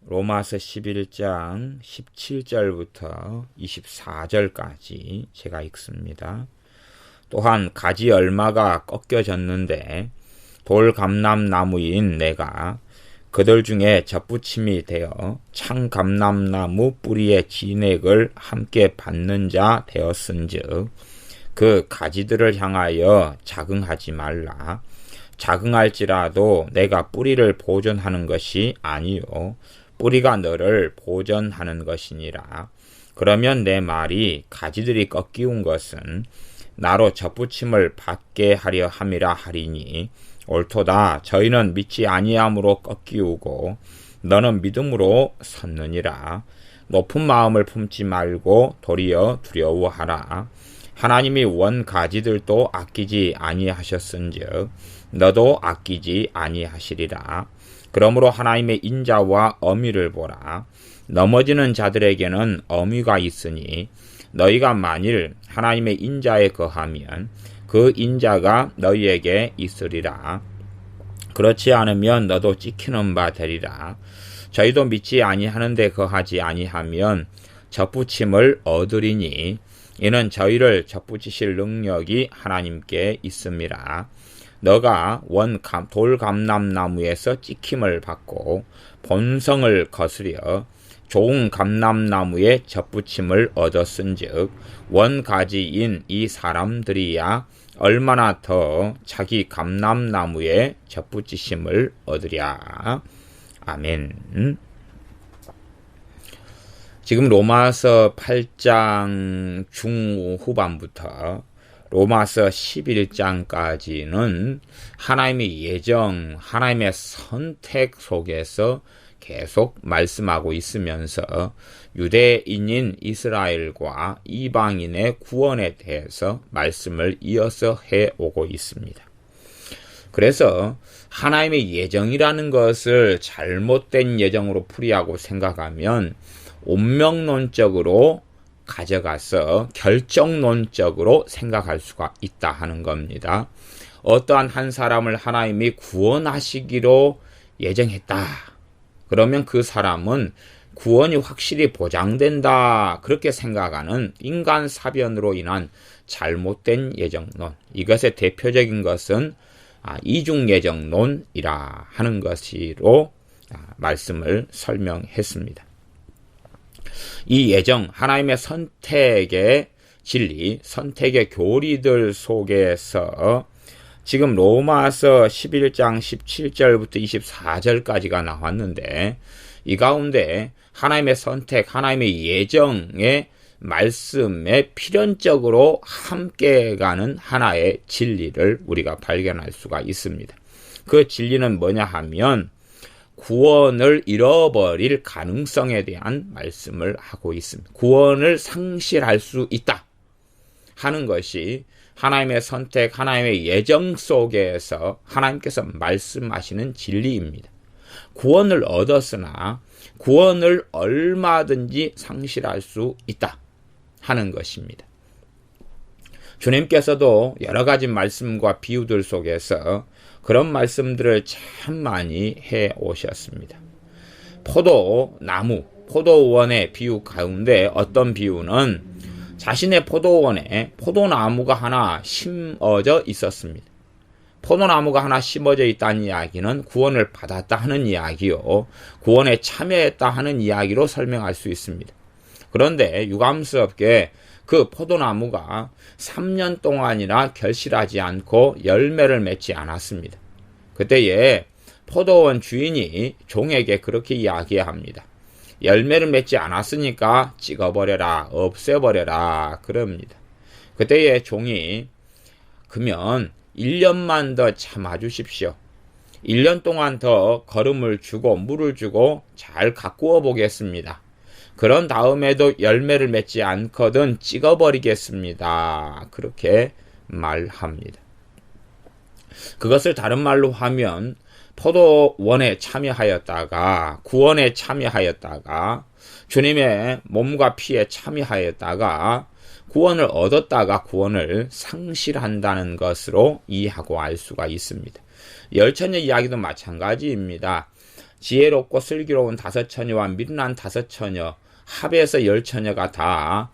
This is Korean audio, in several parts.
로마서 11장 17절부터 24절까지 제가 읽습니다. 또한 가지 얼마가 꺾여졌는데 돌감람나무인 내가 그들 중에 접붙임이 되어 창감람나무 뿌리의 진액을 함께 받는 자 되었은즉 그 가지들을 향하여 자긍하지 말라. 자긍할지라도 내가 뿌리를 보존하는 것이 아니요 뿌리가 너를 보존하는 것이니라. 그러면 내 말이 가지들이 꺾이운 것은 나로 접붙임을 받게 하려 함이라 하리니 옳도다. 저희는 믿지 아니함으로 꺾이우고 너는 믿음으로 섰느니라. 높은 마음을 품지 말고 도리어 두려워하라. 하나님이 원 가지들도 아끼지 아니하셨은즉 너도 아끼지 아니하시리라. 그러므로 하나님의 인자와 어미를 보라. 넘어지는 자들에게는 어미가 있으니 너희가 만일 하나님의 인자에 거하면 그 인자가 너희에게 있으리라. 그렇지 않으면 너도 찍히는 바 되리라. 저희도 믿지 아니하는데 거하지 아니하면 접붙임을 얻으리니 이는 저희를 접붙이실 능력이 하나님께 있음이라. 너가 돌감람나무에서 찍힘을 받고 본성을 거스려 좋은 감람나무에 접붙임을 얻었은즉 원가지인 이 사람들이야 얼마나 더 자기 감람나무에 접붙이심을 얻으랴. 아멘. 지금 로마서 8장 중후반부터 로마서 11장까지는 하나님의 예정, 하나님의 선택 속에서 계속 말씀하고 있으면서 유대인인 이스라엘과 이방인의 구원에 대해서 말씀을 이어서 해오고 있습니다. 그래서 하나님의 예정이라는 것을 잘못된 예정으로 풀이하고 생각하면 운명론적으로 가져가서 결정론적으로 생각할 수가 있다 하는 겁니다. 어떠한 한 사람을 하나님이 구원하시기로 예정했다. 그러면 그 사람은 구원이 확실히 보장된다. 그렇게 생각하는 인간 사변으로 인한 잘못된 예정론. 이것의 대표적인 것은 이중예정론이라 하는 것으로 말씀을 설명했습니다. 이 예정, 하나님의 선택의 진리, 선택의 교리들 속에서 지금 로마서 11장 17절부터 24절까지가 나왔는데 이 가운데 하나님의 선택, 하나님의 예정의 말씀에 필연적으로 함께 가는 하나의 진리를 우리가 발견할 수가 있습니다. 그 진리는 뭐냐 하면 구원을 잃어버릴 가능성에 대한 말씀을 하고 있습니다. 구원을 상실할 수 있다 하는 것이 하나님의 선택, 하나님의 예정 속에서 하나님께서 말씀하시는 진리입니다. 구원을 얻었으나 구원을 얼마든지 상실할 수 있다 하는 것입니다. 주님께서도 여러 가지 말씀과 비유들 속에서 그런 말씀들을 참 많이 해 오셨습니다. 포도나무, 포도원의 비유 가운데 어떤 비유는 자신의 포도원에 포도나무가 하나 심어져 있었습니다. 포도나무가 하나 심어져 있다는 이야기는 구원을 받았다 하는 이야기요. 구원에 참여했다 하는 이야기로 설명할 수 있습니다. 그런데 유감스럽게 그 포도나무가 3년 동안이나 결실하지 않고 열매를 맺지 않았습니다. 그때에 포도원 주인이 종에게 그렇게 이야기합니다. 열매를 맺지 않았으니까 찍어버려라, 없애버려라 그럽니다. 그때에 종이 그러면 1년만 더 참아주십시오. 1년 동안 더 거름을 주고 물을 주고 잘 가꾸어 보겠습니다. 그런 다음에도 열매를 맺지 않거든 찍어버리겠습니다. 그렇게 말합니다. 그것을 다른 말로 하면 포도원에 참여하였다가 구원에 참여하였다가 주님의 몸과 피에 참여하였다가 구원을 얻었다가 구원을 상실한다는 것으로 이해하고 알 수가 있습니다. 열처녀 이야기도 마찬가지입니다. 지혜롭고 슬기로운 5처녀와 미련한 5처녀 합해서 10처녀가 다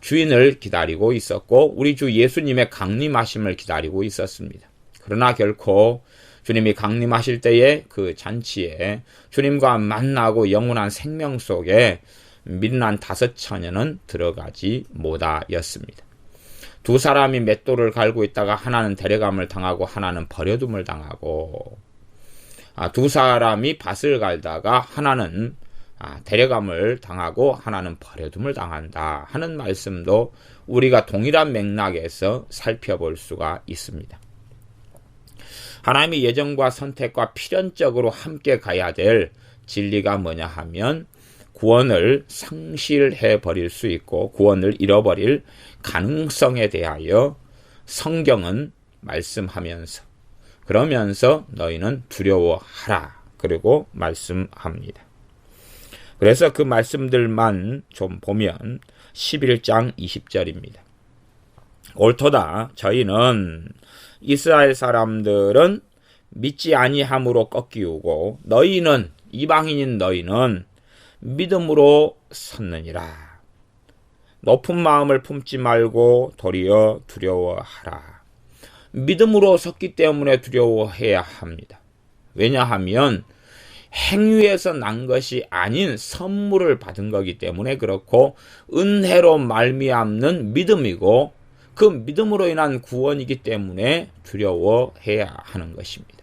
주인을 기다리고 있었고 우리 주 예수님의 강림하심을 기다리고 있었습니다. 그러나 결코 주님이 강림하실 때에 그 잔치에 주님과 만나고 영원한 생명 속에 미련한 5처녀는 들어가지 못하였습니다. 두 사람이 맷돌을 갈고 있다가 하나는 데려감을 당하고 하나는 버려둠을 당하고 두 사람이 밭을 갈다가 하나는 데려감을 당하고 하나는 버려둠을 당한다 하는 말씀도 우리가 동일한 맥락에서 살펴볼 수가 있습니다. 하나님의 예정과 선택과 필연적으로 함께 가야 될 진리가 뭐냐 하면 구원을 상실해 버릴 수 있고 구원을 잃어버릴 가능성에 대하여 성경은 말씀하면서 그러면서 너희는 두려워하라 그리고 말씀합니다. 그래서 그 말씀들만 좀 보면 11장 20절입니다. 옳도다 저희는 이스라엘 사람들은 믿지 아니함으로 꺾이우고 너희는 이방인인 너희는 믿음으로 섰느니라. 높은 마음을 품지 말고 도리어 두려워하라. 믿음으로 섰기 때문에 두려워해야 합니다. 왜냐하면 행위에서 난 것이 아닌 선물을 받은 거기 때문에 그렇고 은혜로 말미암는 믿음이고 그 믿음으로 인한 구원이기 때문에 두려워해야 하는 것입니다.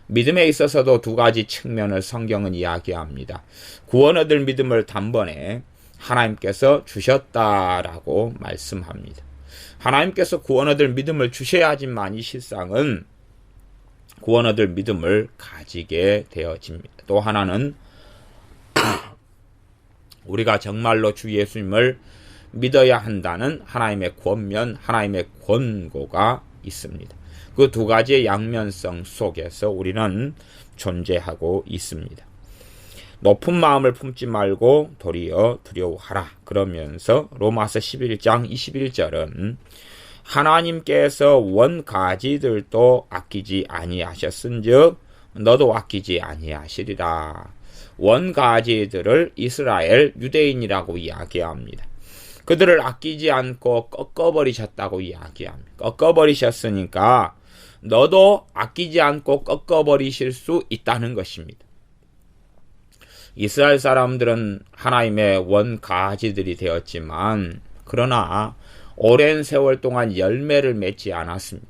믿음에 있어서도 두 가지 측면을 성경은 이야기합니다. 구원 얻을 믿음을 단번에 하나님께서 주셨다라고 말씀합니다. 하나님께서 구원 얻을 믿음을 주셔야지만이 실상은 구원 얻을 믿음을 가지게 되어집니다. 또 하나는 우리가 정말로 주 예수님을 믿어야 한다는 하나님의 권면, 하나님의 권고가 있습니다. 그 두 가지의 양면성 속에서 우리는 존재하고 있습니다. 높은 마음을 품지 말고 도리어 두려워하라. 그러면서 로마서 11장 21절은 하나님께서 원가지들도 아끼지 아니하셨은즉 너도 아끼지 아니하시리라. 원가지들을 이스라엘 유대인이라고 이야기합니다. 그들을 아끼지 않고 꺾어버리셨다고 이야기합니다. 꺾어버리셨으니까 너도 아끼지 않고 꺾어버리실 수 있다는 것입니다. 이스라엘 사람들은 하나님의 원가지들이 되었지만 그러나 오랜 세월 동안 열매를 맺지 않았습니다.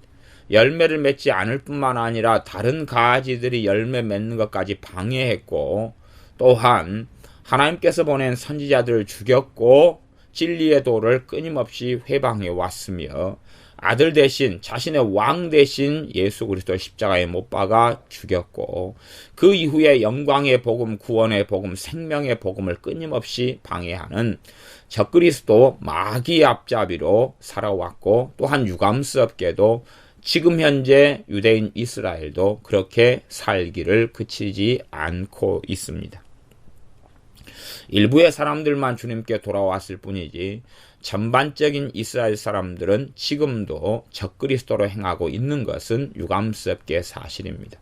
열매를 맺지 않을 뿐만 아니라 다른 가지들이 열매 맺는 것까지 방해했고 또한 하나님께서 보낸 선지자들을 죽였고 진리의 도를 끊임없이 회방해 왔으며 아들 대신 자신의 왕 대신 예수 그리스도 십자가에 못 박아 죽였고 그 이후에 영광의 복음, 구원의 복음, 생명의 복음을 끊임없이 방해하는 적그리스도 마귀의 앞잡이로 살아왔고 또한 유감스럽게도 지금 현재 유대인 이스라엘도 그렇게 살기를 그치지 않고 있습니다. 일부의 사람들만 주님께 돌아왔을 뿐이지 전반적인 이스라엘 사람들은 지금도 적그리스도로 행하고 있는 것은 유감스럽게 사실입니다.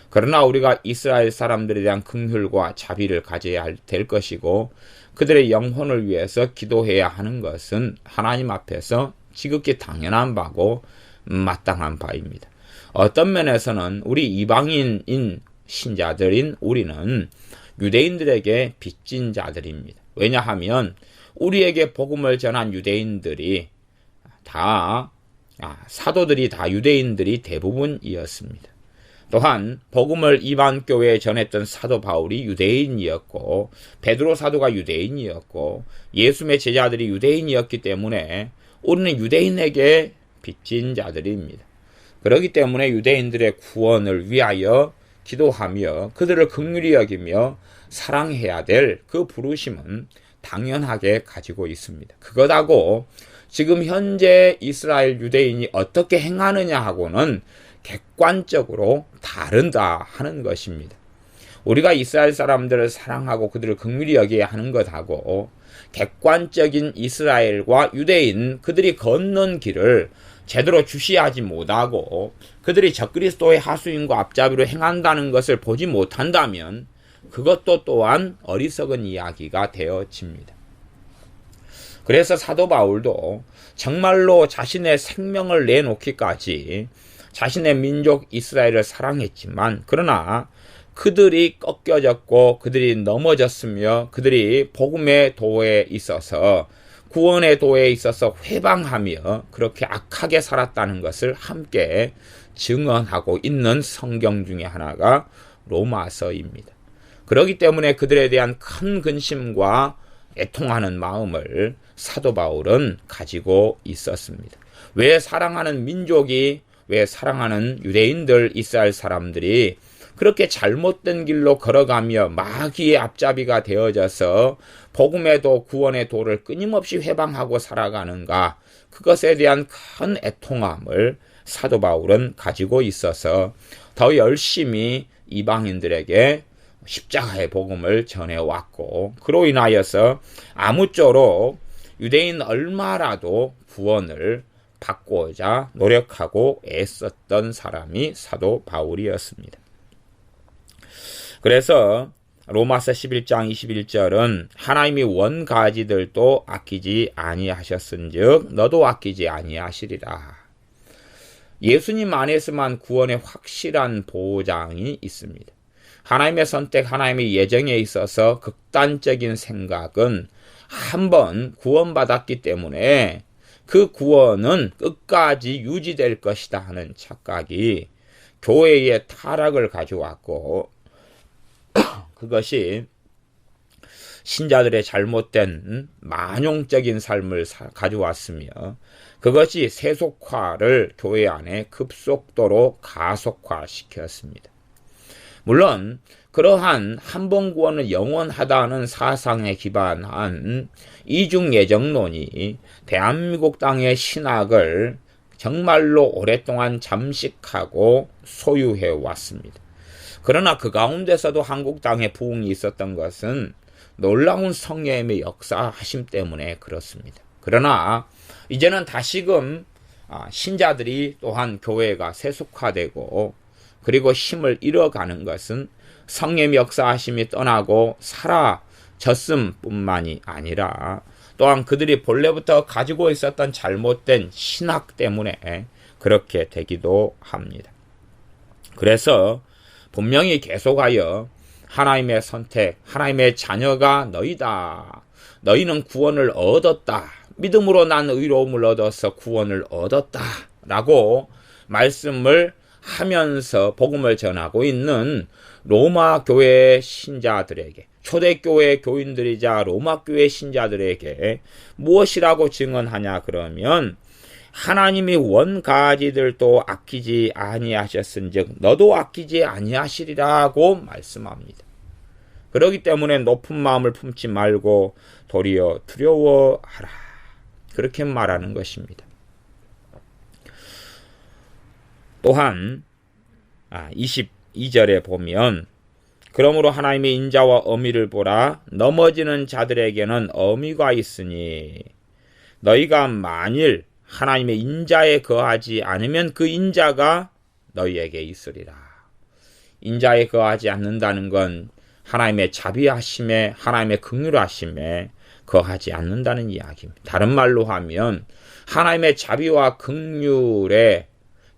그러나 우리가 이스라엘 사람들에 대한 긍휼과 자비를 가져야 될 것이고 그들의 영혼을 위해서 기도해야 하는 것은 하나님 앞에서 지극히 당연한 바고 마땅한 바입니다. 어떤 면에서는 우리 이방인인 신자들인 우리는 유대인들에게 빚진 자들입니다. 왜냐하면 우리에게 복음을 전한 유대인들이 다 사도들이 다 유대인들이 대부분이었습니다. 또한 복음을 이방 교회에 전했던 사도 바울이 유대인이었고 베드로 사도가 유대인이었고 예수의 제자들이 유대인이었기 때문에 우리는 유대인에게 빚진 자들입니다. 그렇기 때문에 유대인들의 구원을 위하여 기도하며 그들을 긍휼히 여기며 사랑해야 될 그 부르심은 당연하게 가지고 있습니다. 그것하고 지금 현재 이스라엘 유대인이 어떻게 행하느냐 하고는 객관적으로 다른다 하는 것입니다. 우리가 이스라엘 사람들을 사랑하고 그들을 긍휼히 여겨야 하는 것하고 객관적인 이스라엘과 유대인 그들이 걷는 길을 제대로 주시하지 못하고 그들이 적그리스도의 하수인과 앞잡이로 행한다는 것을 보지 못한다면 그것도 또한 어리석은 이야기가 되어집니다. 그래서 사도 바울도 정말로 자신의 생명을 내놓기까지 자신의 민족 이스라엘을 사랑했지만, 그러나 그들이 꺾여졌고 그들이 넘어졌으며 그들이 복음의 도에 있어서, 구원의 도에 있어서 회방하며 그렇게 악하게 살았다는 것을 함께 증언하고 있는 성경 중에 하나가 로마서입니다. 그렇기 때문에 그들에 대한 큰 근심과 애통하는 마음을 사도 바울은 가지고 있었습니다. 왜 사랑하는 민족이, 왜 사랑하는 유대인들, 이스라엘 사람들이 그렇게 잘못된 길로 걸어가며 마귀의 앞잡이가 되어져서 복음의 도, 구원의 도를 끊임없이 회방하고 살아가는가, 그것에 대한 큰 애통함을 사도 바울은 가지고 있어서 더 열심히 이방인들에게 십자가의 복음을 전해왔고, 그로 인하여서 아무쪼록 유대인 얼마라도 구원을 받고자 노력하고 애썼던 사람이 사도 바울이었습니다. 그래서 로마서 11장 21절은 하나님이 원가지들도 아끼지 아니하셨은즉 너도 아끼지 아니하시리라. 예수님 안에서만 구원의 확실한 보장이 있습니다. 하나님의 선택, 하나님의 예정에 있어서 극단적인 생각은 한번 구원받았기 때문에 그 구원은 끝까지 유지될 것이다 하는 착각이 교회의 타락을 가져왔고, 그것이 신자들의 잘못된 만용적인 삶을 가져왔으며, 그것이 세속화를 교회 안에 급속도로 가속화시켰습니다. 물론 그러한 한번 구원은 영원하다는 사상에 기반한 이중예정론이 대한민국 땅의 신학을 정말로 오랫동안 잠식하고 소유해 왔습니다. 그러나 그 가운데서도 한국 땅에 부흥이 있었던 것은 놀라운 성령의 역사하심 때문에 그렇습니다. 그러나 이제는 다시금 신자들이 또한 교회가 세속화되고 그리고 힘을 잃어가는 것은 성령의 역사하심이 떠나고 사라졌음 뿐만이 아니라 또한 그들이 본래부터 가지고 있었던 잘못된 신학 때문에 그렇게 되기도 합니다. 그래서 분명히 계속하여 하나님의 선택, 하나님의 자녀가 너희다. 너희는 구원을 얻었다. 믿음으로 난 의로움을 얻어서 구원을 얻었다. 라고 말씀을 하면서 복음을 전하고 있는 로마 교회 신자들에게, 초대교회 교인들이자 로마 교회 신자들에게 무엇이라고 증언하냐 그러면, 하나님이 원가지들도 아끼지 아니하셨은즉 너도 아끼지 아니하시리라고 말씀합니다. 그렇기 때문에 높은 마음을 품지 말고 도리어 두려워하라. 그렇게 말하는 것입니다. 또한 22절에 보면 그러므로 하나님의 인자와 어미를 보라. 넘어지는 자들에게는 어미가 있으니 너희가 만일 하나님의 인자에 거하지 않으면 그 인자가 너희에게 있으리라. 인자에 거하지 않는다는 건 하나님의 자비하심에, 하나님의 긍휼하심에 거하지 않는다는 이야기입니다. 다른 말로 하면 하나님의 자비와 긍휼의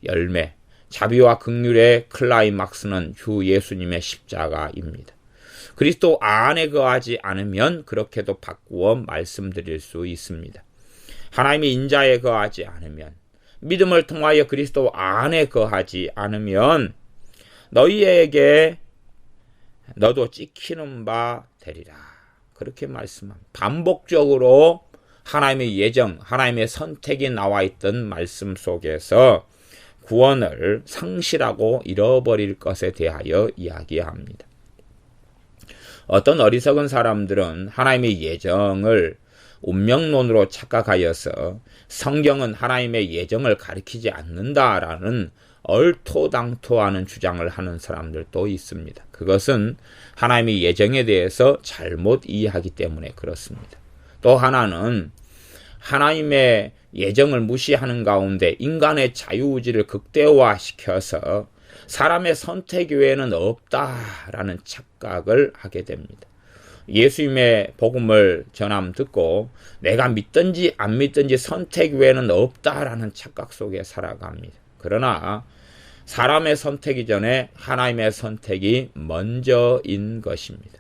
열매, 자비와 긍휼의 클라이막스는 주 예수님의 십자가입니다. 그리스도 안에 거하지 않으면 그렇게도 바꾸어 말씀드릴 수 있습니다. 하나님의 인자에 거하지 않으면, 믿음을 통하여 그리스도 안에 거하지 않으면 너희에게 너도 찍히는 바 되리라. 그렇게 말씀합니다. 반복적으로 하나님의 예정, 하나님의 선택이 나와 있던 말씀 속에서 구원을 상실하고 잃어버릴 것에 대하여 이야기합니다. 어떤 어리석은 사람들은 하나님의 예정을 운명론으로 착각하여서 성경은 하나님의 예정을 가리키지 않는다라는 얼토당토하는 주장을 하는 사람들도 있습니다. 그것은 하나님의 예정에 대해서 잘못 이해하기 때문에 그렇습니다. 또 하나는 하나님의 예정을 무시하는 가운데 인간의 자유의지를 극대화시켜서 사람의 선택 외에는 없다라는 착각을 하게 됩니다. 예수님의 복음을 전함 듣고 내가 믿든지 안 믿든지 선택 외에는 없다라는 착각 속에 살아갑니다. 그러나 사람의 선택이 전에 하나님의 선택이 먼저인 것입니다.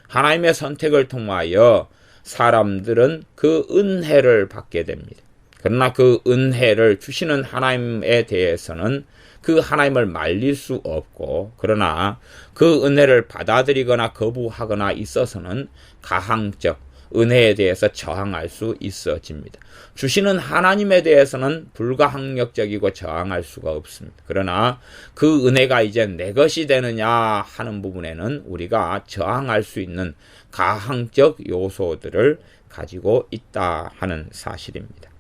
하나님의 선택을 통하여 사람들은 그 은혜를 받게 됩니다. 그러나 그 은혜를 주시는 하나님에 대해서는 그 하나님을 말릴 수 없고, 그러나 그 은혜를 받아들이거나 거부하거나 있어서는 가항적 은혜에 대해서 저항할 수 있어집니다. 주시는 하나님에 대해서는 불가항력적이고 저항할 수가 없습니다. 그러나 그 은혜가 이제 내 것이 되느냐 하는 부분에는 우리가 저항할 수 있는 가항적 요소들을 가지고 있다 하는 사실입니다.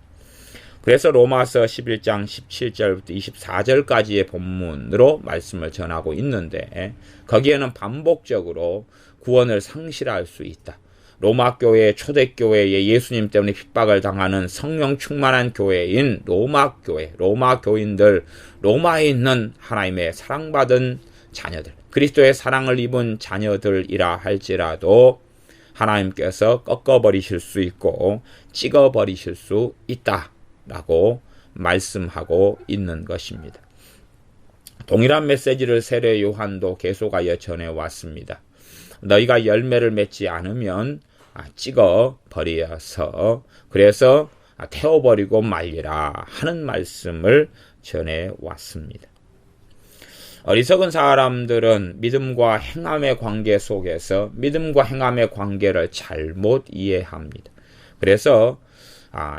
그래서 로마서 11장 17절부터 24절까지의 본문으로 말씀을 전하고 있는데, 거기에는 반복적으로 구원을 상실할 수 있다. 로마 교회, 초대교회에 예수님 때문에 핍박을 당하는 성령 충만한 교회인 로마 교회, 로마 교인들, 로마에 있는 하나님의 사랑받은 자녀들, 그리스도의 사랑을 입은 자녀들이라 할지라도 하나님께서 꺾어버리실 수 있고 찍어버리실 수 있다 라고 말씀하고 있는 것입니다. 동일한 메시지를 세례 요한도 계속하여 전해왔습니다. 너희가 열매를 맺지 않으면 찍어버려서, 그래서 태워버리고 말리라 하는 말씀을 전해왔습니다. 어리석은 사람들은 믿음과 행함의 관계 속에서 믿음과 행함의 관계를 잘못 이해합니다. 그래서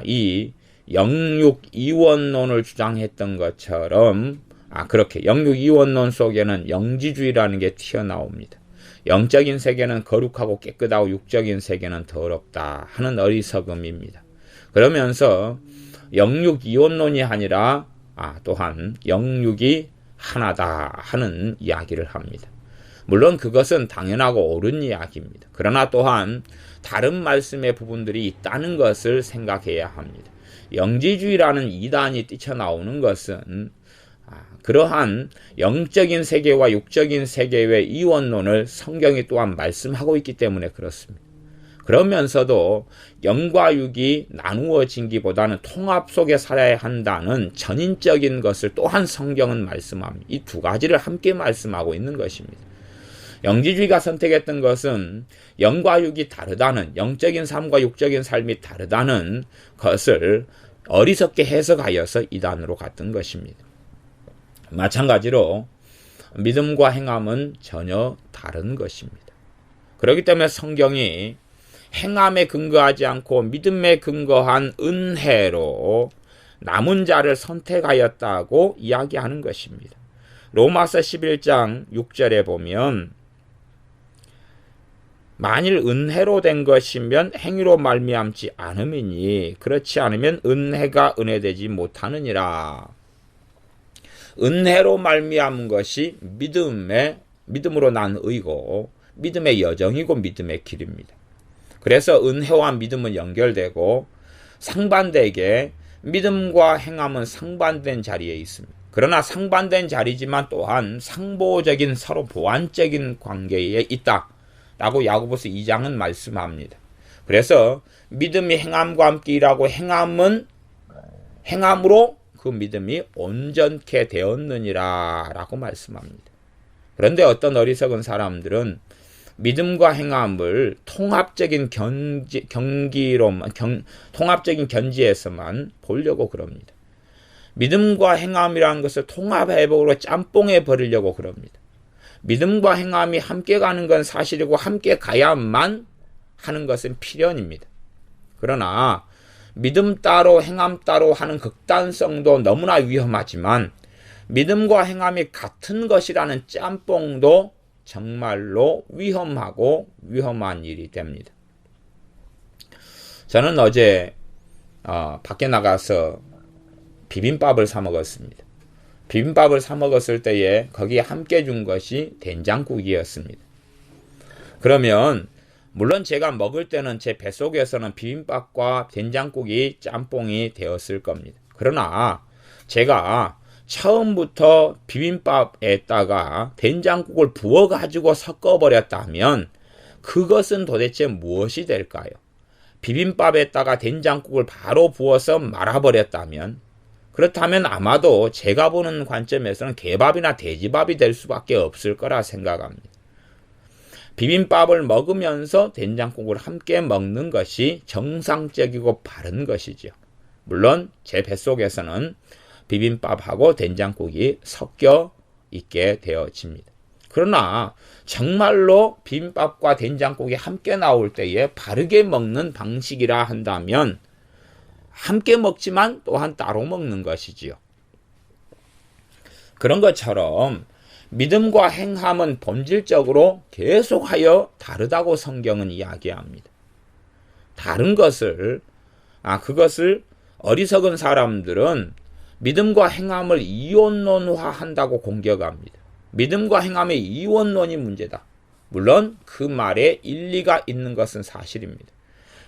이 영육 이원론을 주장했던 것처럼 그렇게 영육 이원론 속에는 영지주의라는 게 튀어나옵니다. 영적인 세계는 거룩하고 깨끗하고 육적인 세계는 더럽다 하는 어리석음입니다. 그러면서 영육 이원론이 아니라 또한 영육이 하나다 하는 이야기를 합니다. 물론 그것은 당연하고 옳은 이야기입니다. 그러나 또한 다른 말씀의 부분들이 있다는 것을 생각해야 합니다. 영지주의라는 이단이 뛰쳐나오는 것은 그러한 영적인 세계와 육적인 세계의 이원론을 성경이 또한 말씀하고 있기 때문에 그렇습니다. 그러면서도 영과 육이 나누어진기보다는 통합 속에 살아야 한다는 전인적인 것을 또한 성경은 말씀합니다. 이 두 가지를 함께 말씀하고 있는 것입니다. 영지주의가 선택했던 것은 영과 육이 다르다는, 영적인 삶과 육적인 삶이 다르다는 것을 어리석게 해석하여서 이단으로 갔던 것입니다. 마찬가지로 믿음과 행함은 전혀 다른 것입니다. 그렇기 때문에 성경이 행함에 근거하지 않고 믿음에 근거한 은혜로 남은 자를 선택하였다고 이야기하는 것입니다. 로마서 11장 6절에 보면 만일 은혜로 된 것이면 행위로 말미암지 않음이니 그렇지 않으면 은혜가 은혜되지 못하느니라. 은혜로 말미암은 것이 믿음으로 난 의고 믿음의 여정이고 믿음의 길입니다. 그래서 은혜와 믿음은 연결되고 상반되게 믿음과 행함은 상반된 자리에 있습니다. 그러나 상반된 자리지만 또한 상보적인 서로 보완적인 관계에 있다라고 야고보서 2장은 말씀합니다. 그래서 믿음이 행함과 함께 일하고 행함으로 그 믿음이 온전케 되었느니라 라고 말씀합니다. 그런데 어떤 어리석은 사람들은 믿음과 행함을 통합적인 통합적인 견지에서만 보려고 그럽니다. 믿음과 행함이라는 것을 통합해보고 짬뽕해 버리려고 그럽니다. 믿음과 행함이 함께 가는 건 사실이고 함께 가야만 하는 것은 필연입니다. 그러나 믿음 따로 행함 따로 하는 극단성도 너무나 위험하지만 믿음과 행함이 같은 것이라는 짬뽕도 정말로 위험하고 위험한 일이 됩니다. 저는 어제 밖에 나가서 비빔밥을 사 먹었습니다. 비빔밥을 사 먹었을 때에 거기에 함께 준 것이 된장국이었습니다. 그러면 물론 제가 먹을 때는 제 뱃속에서는 비빔밥과 된장국이 짬뽕이 되었을 겁니다. 그러나 제가 처음부터 비빔밥에다가 된장국을 부어가지고 섞어버렸다면 그것은 도대체 무엇이 될까요? 비빔밥에다가 된장국을 바로 부어서 말아버렸다면, 그렇다면 아마도 제가 보는 관점에서는 개밥이나 돼지밥이 될 수밖에 없을 거라 생각합니다. 비빔밥을 먹으면서 된장국을 함께 먹는 것이 정상적이고 바른 것이죠. 물론 제 뱃속에서는 비빔밥하고 된장국이 섞여 있게 되어집니다. 그러나 정말로 비빔밥과 된장국이 함께 나올 때에 바르게 먹는 방식이라 한다면 함께 먹지만 또한 따로 먹는 것이지요. 그런 것처럼 믿음과 행함은 본질적으로 계속하여 다르다고 성경은 이야기합니다. 다른 것을, 그것을 어리석은 사람들은 믿음과 행함을 이원론화한다고 공격합니다. 믿음과 행함의 이원론이 문제다. 물론 그 말에 일리가 있는 것은 사실입니다.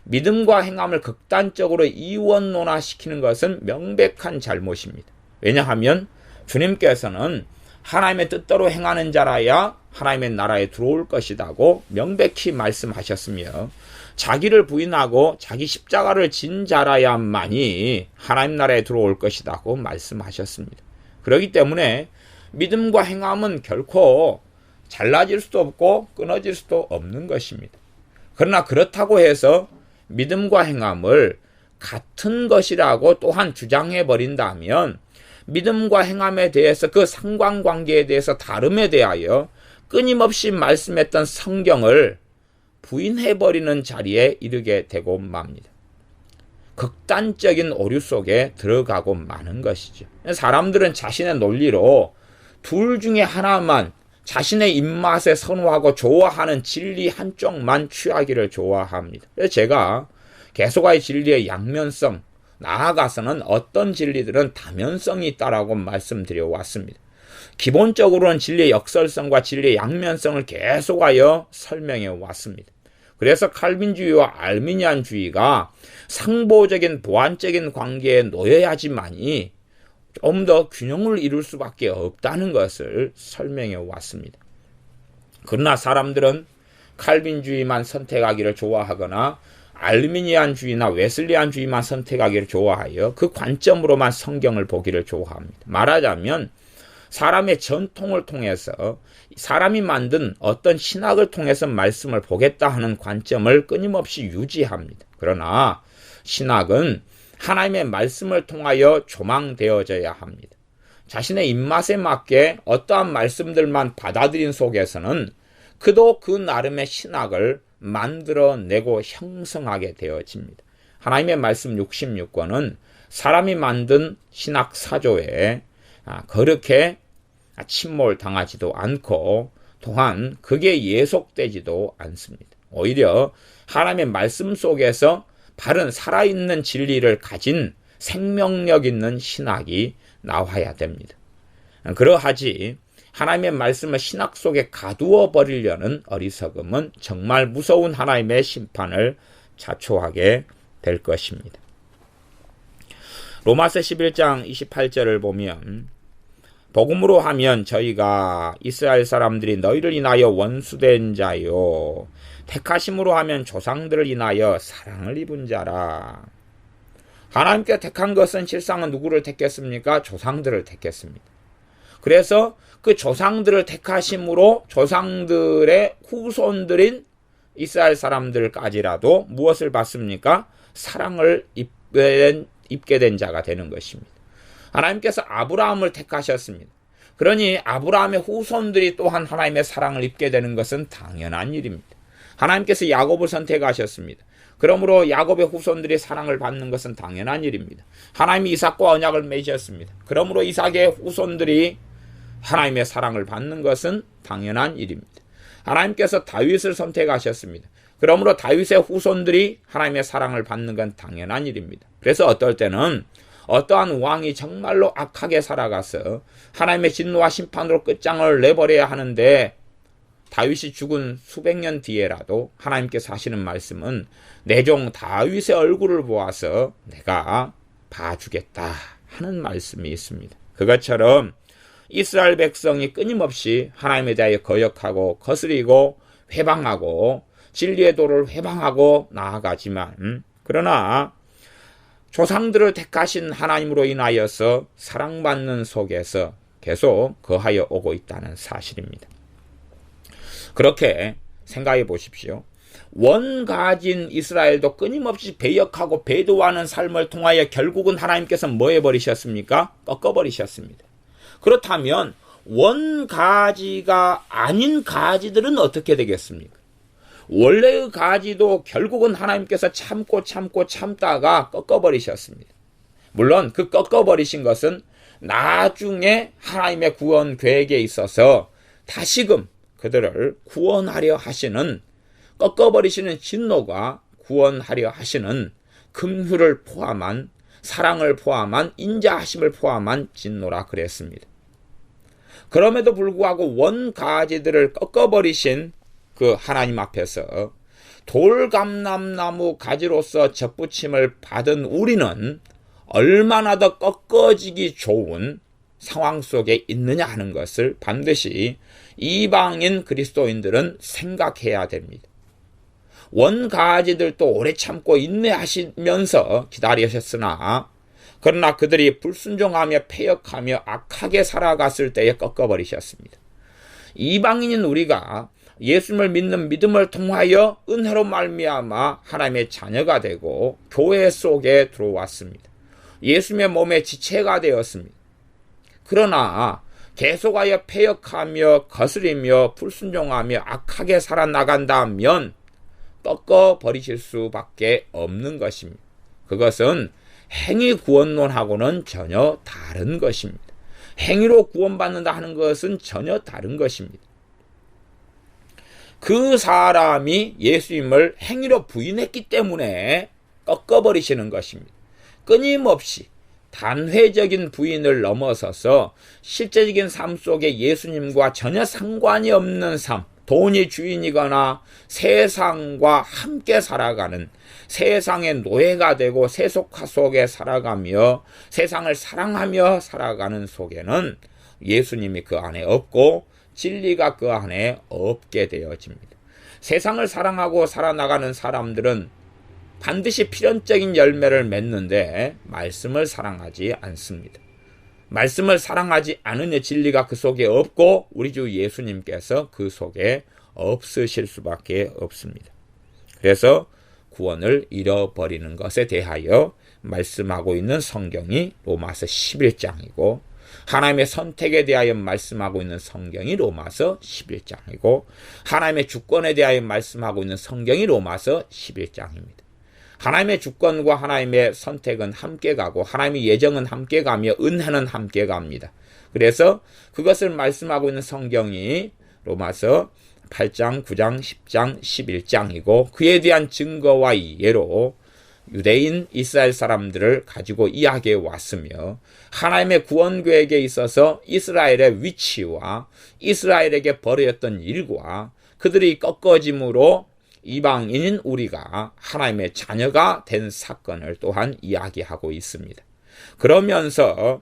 믿음과 행함을 극단적으로 이원론화시키는 것은 명백한 잘못입니다. 왜냐하면 주님께서는 하나님의 뜻대로 행하는 자라야 하나님의 나라에 들어올 것이라고 명백히 말씀하셨으며, 자기를 부인하고 자기 십자가를 진 자라야만이 하나님 나라에 들어올 것이라고 말씀하셨습니다. 그렇기 때문에 믿음과 행함은 결코 잘라질 수도 없고 끊어질 수도 없는 것입니다. 그러나 그렇다고 해서 믿음과 행함을 같은 것이라고 또한 주장해 버린다면 믿음과 행함에 대해서 그 상관관계에 대해서 다름에 대하여 끊임없이 말씀했던 성경을 부인해버리는 자리에 이르게 되고 맙니다. 극단적인 오류 속에 들어가고 마는 것이죠. 사람들은 자신의 논리로 둘 중에 하나만 자신의 입맛에 선호하고 좋아하는 진리 한쪽만 취하기를 좋아합니다. 그래서 제가 계속의 진리의 양면성, 나아가서는 어떤 진리들은 다면성이 있다라고 말씀드려 왔습니다. 기본적으로는 진리의 역설성과 진리의 양면성을 계속하여 설명해 왔습니다. 그래서 칼빈주의와 알미니안주의가 상보적인 보완적인 관계에 놓여야지만이 좀 더 균형을 이룰 수밖에 없다는 것을 설명해 왔습니다. 그러나 사람들은 칼빈주의만 선택하기를 좋아하거나 알미니안주의나 웨슬리안주의만 선택하기를 좋아하여 그 관점으로만 성경을 보기를 좋아합니다. 말하자면 사람의 전통을 통해서 사람이 만든 어떤 신학을 통해서 말씀을 보겠다 하는 관점을 끊임없이 유지합니다. 그러나 신학은 하나님의 말씀을 통하여 조망되어져야 합니다. 자신의 입맛에 맞게 어떠한 말씀들만 받아들인 속에서는 그도 그 나름의 신학을 만들어내고 형성하게 되어집니다. 하나님의 말씀 66권은 사람이 만든 신학 사조에 그렇게 침몰당하지도 않고 또한 그게 예속되지도 않습니다. 오히려 하나님의 말씀 속에서 바른 살아있는 진리를 가진 생명력 있는 신학이 나와야 됩니다. 그러하지 하나님의 말씀을 신학 속에 가두어 버리려는 어리석음은 정말 무서운 하나님의 심판을 자초하게 될 것입니다. 로마서 11장 28절을 보면 복음으로 하면 저희가 이스라엘 사람들이 너희를 인하여 원수된 자요 택하심으로 하면 조상들을 인하여 사랑을 입은 자라. 하나님께 택한 것은 실상은 누구를 택했습니까? 조상들을 택했습니다. 그래서 그 조상들을 택하심으로 조상들의 후손들인 이스라엘 사람들까지라도 무엇을 받습니까? 사랑을 입게 된 자가 되는 것입니다. 하나님께서 아브라함을 택하셨습니다. 그러니 아브라함의 후손들이 또한 하나님의 사랑을 입게 되는 것은 당연한 일입니다. 하나님께서 야곱을 선택하셨습니다. 그러므로 야곱의 후손들이 사랑을 받는 것은 당연한 일입니다. 하나님이 이삭과 언약을 맺으셨습니다. 그러므로 이삭의 후손들이 하나님의 사랑을 받는 것은 당연한 일입니다. 하나님께서 다윗을 선택하셨습니다. 그러므로 다윗의 후손들이 하나님의 사랑을 받는 건 당연한 일입니다. 그래서 어떨 때는 어떠한 왕이 정말로 악하게 살아가서 하나님의 진노와 심판으로 끝장을 내버려야 하는데 다윗이 죽은 수백 년 뒤에라도 하나님께서 하시는 말씀은 내 종 다윗의 얼굴을 보아서 내가 봐주겠다 하는 말씀이 있습니다. 그것처럼 이스라엘 백성이 끊임없이 하나님에 대하여 거역하고 거스리고 회방하고 진리의 도를 회방하고 나아가지만, 그러나 조상들을 택하신 하나님으로 인하여서 사랑받는 속에서 계속 거하여 오고 있다는 사실입니다. 그렇게 생각해 보십시오. 원가진 이스라엘도 끊임없이 배역하고 배도하는 삶을 통하여 결국은 하나님께서 뭐 해버리셨습니까? 꺾어버리셨습니다. 그렇다면 원가지가 아닌 가지들은 어떻게 되겠습니까? 원래의 가지도 결국은 하나님께서 참다가 꺾어버리셨습니다. 물론 그 꺾어버리신 것은 나중에 하나님의 구원 계획에 있어서 다시금 그들을 구원하려 하시는, 꺾어버리시는 진노가 구원하려 하시는 긍휼을 포함한, 사랑을 포함한, 인자하심을 포함한 진노라 그랬습니다. 그럼에도 불구하고 원가지들을 꺾어버리신 그 하나님 앞에서 돌감람나무 가지로서 접붙임을 받은 우리는 얼마나 더 꺾어지기 좋은 상황 속에 있느냐 하는 것을 반드시 이방인 그리스도인들은 생각해야 됩니다. 원가지들도 오래 참고 인내하시면서 기다리셨으나, 그러나 그들이 불순종하며 패역하며 악하게 살아갔을 때에 꺾어버리셨습니다. 이방인인 우리가 예수님을 믿는 믿음을 통하여 은혜로 말미암아 하나님의 자녀가 되고 교회 속에 들어왔습니다. 예수님의 몸의 지체가 되었습니다. 그러나 계속하여 패역하며 거스리며 불순종하며 악하게 살아나간다면 꺾어버리실 수밖에 없는 것입니다. 그것은 행위 구원론하고는 전혀 다른 것입니다. 행위로 구원받는다 하는 것은 전혀 다른 것입니다. 그 사람이 예수님을 행위로 부인했기 때문에 꺾어버리시는 것입니다. 끊임없이 단회적인 부인을 넘어서서 실제적인 삶 속에 예수님과 전혀 상관이 없는 삶, 돈이 주인이거나 세상과 함께 살아가는, 세상의 노예가 되고 세속화 속에 살아가며 세상을 사랑하며 살아가는 속에는 예수님이 그 안에 없고 진리가 그 안에 없게 되어집니다. 세상을 사랑하고 살아나가는 사람들은 반드시 필연적인 열매를 맺는데 말씀을 사랑하지 않습니다. 말씀을 사랑하지 않으니 진리가 그 속에 없고 우리 주 예수님께서 그 속에 없으실 수밖에 없습니다. 그래서 구원을 잃어버리는 것에 대하여 말씀하고 있는 성경이 로마서 11장이고 하나님의 선택에 대하여 말씀하고 있는 성경이 로마서 11장이고 하나님의 주권에 대하여 말씀하고 있는 성경이 로마서 11장입니다. 하나님의 주권과 하나님의 선택은 함께 가고 하나님의 예정은 함께 가며 은혜는 함께 갑니다. 그래서 그것을 말씀하고 있는 성경이 로마서 8장, 9장, 10장, 11장이고 그에 대한 증거와 예로 유대인 이스라엘 사람들을 가지고 이야기해 왔으며 하나님의 구원 계획에 있어서 이스라엘의 위치와 이스라엘에게 벌어졌던 일과 그들이 꺾어짐으로 이방인인 우리가 하나님의 자녀가 된 사건을 또한 이야기하고 있습니다. 그러면서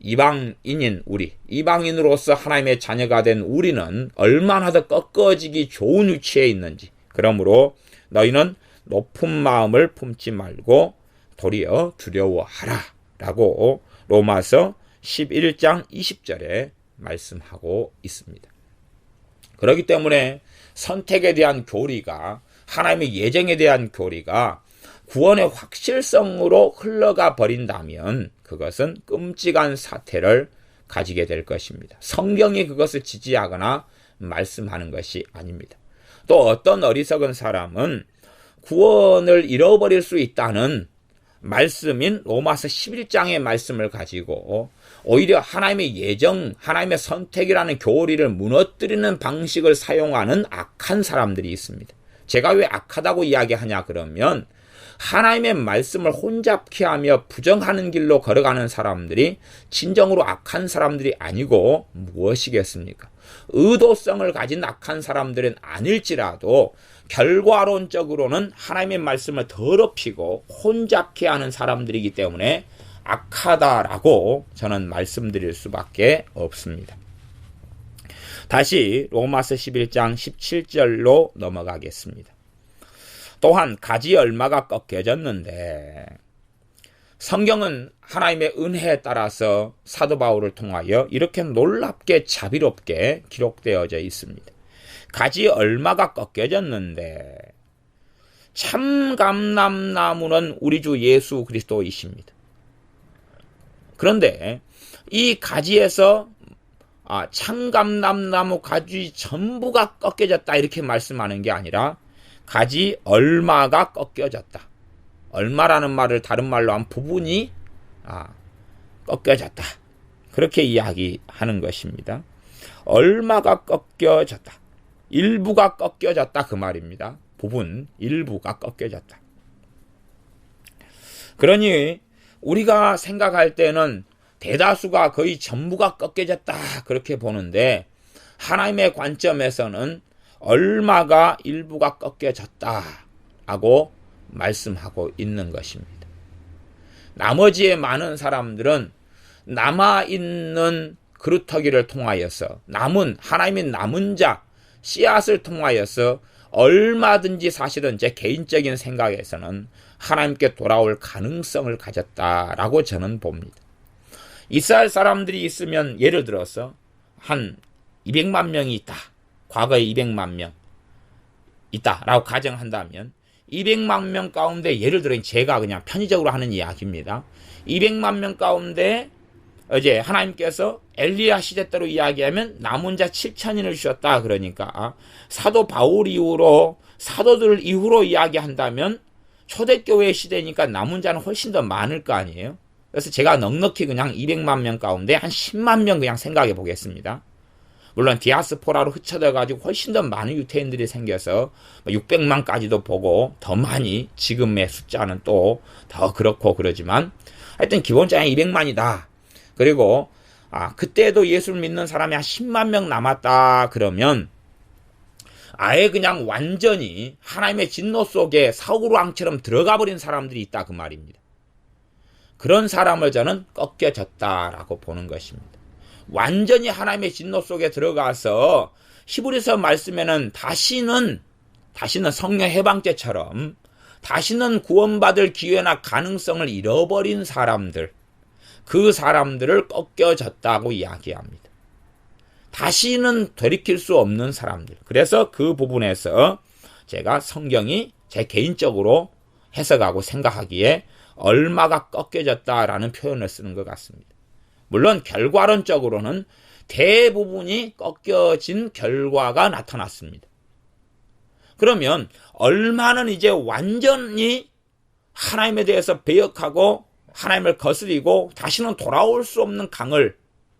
이방인인 우리, 이방인으로서 하나님의 자녀가 된 우리는 얼마나 더 꺾어지기 좋은 위치에 있는지, 그러므로 너희는 높은 마음을 품지 말고 도리어 두려워하라 라고 로마서 11장 20절에 말씀하고 있습니다. 그렇기 때문에 선택에 대한 교리가, 하나님의 예정에 대한 교리가 구원의 확실성으로 흘러가 버린다면 그것은 끔찍한 사태를 가지게 될 것입니다. 성경이 그것을 지지하거나 말씀하는 것이 아닙니다. 또 어떤 어리석은 사람은 구원을 잃어버릴 수 있다는 말씀인 로마서 11장의 말씀을 가지고 오히려 하나님의 예정, 하나님의 선택이라는 교리를 무너뜨리는 방식을 사용하는 악한 사람들이 있습니다. 제가 왜 악하다고 이야기하냐 그러면 하나님의 말씀을 혼잡케 하며 부정하는 길로 걸어가는 사람들이 진정으로 악한 사람들이 아니고 무엇이겠습니까? 의도성을 가진 악한 사람들은 아닐지라도 결과론적으로는 하나님의 말씀을 더럽히고 혼잡케 하는 사람들이기 때문에 악하다라고 저는 말씀드릴 수밖에 없습니다. 다시 로마서 11장 17절로 넘어가겠습니다. 또한 가지 얼마가 꺾여졌는데, 성경은 하나님의 은혜에 따라서 사도 바울을 통하여 이렇게 놀랍게 자비롭게 기록되어져 있습니다. 가지 얼마가 꺾여졌는데 참감람나무는 우리 주 예수 그리스도이십니다. 그런데 이 가지에서 참감람나무 가지 전부가 꺾여졌다 이렇게 말씀하는 게 아니라 가지 얼마가 꺾여졌다. 얼마라는 말을 다른 말로 한 부분이 꺾여졌다. 그렇게 이야기하는 것입니다. 얼마가 꺾여졌다. 일부가 꺾여졌다 그 말입니다. 부분 일부가 꺾여졌다. 그러니 우리가 생각할 때는 대다수가 거의 전부가 꺾여졌다 그렇게 보는데, 하나님의 관점에서는 얼마가 일부가 꺾여졌다라고 말씀하고 있는 것입니다. 나머지의 많은 사람들은 남아있는 그루터기를 통하여서 하나님의 남은 자 씨앗을 통하여서 얼마든지 사실은 제 개인적인 생각에서는 하나님께 돌아올 가능성을 가졌다라고 저는 봅니다. 이스라엘 사람들이 있으면 예를 들어서 한 200만 명이 있다. 과거에 200만 명 있다라고 가정한다면 200만 명 가운데, 예를 들어 제가 그냥 편의적으로 하는 이야기입니다. 200만 명 가운데 이제 하나님께서 엘리야 시대 때로 이야기하면 남은 자 7천인을 주셨다. 그러니까 사도 바울 이후로 사도들 이후로 이야기한다면 초대교회 시대니까 남은 자는 훨씬 더 많을 거 아니에요. 그래서 제가 넉넉히 그냥 200만 명 가운데 한 10만 명 그냥 생각해 보겠습니다. 물론 디아스포라로 흩어져 가지고 훨씬 더 많은 유태인들이 생겨서 600만까지도 보고 더 많이, 지금의 숫자는 또 더 그렇고 그러지만 하여튼 기본적으로 200만이다. 그리고 그때도 예수를 믿는 사람이 한 10만 명 남았다 그러면 아예 그냥 완전히 하나님의 진노 속에 사울왕처럼 들어가 버린 사람들이 있다 그 말입니다. 그런 사람을 저는 꺾여졌다라고 보는 것입니다. 완전히 하나님의 진노 속에 들어가서 히브리서 말씀에는 다시는 성령 해방죄처럼 다시는 구원받을 기회나 가능성을 잃어버린 사람들, 그 사람들을 꺾여졌다고 이야기합니다. 다시는 되돌이킬 수 없는 사람들. 그래서 그 부분에서 제가 성경이 제 개인적으로 해석하고 생각하기에 얼마가 꺾여졌다라는 표현을 쓰는 것 같습니다. 물론 결과론적으로는 대부분이 꺾여진 결과가 나타났습니다. 그러면 얼마는 이제 완전히 하나님에 대해서 배역하고 하나님을 거스리고 다시는 돌아올 수 없는 강을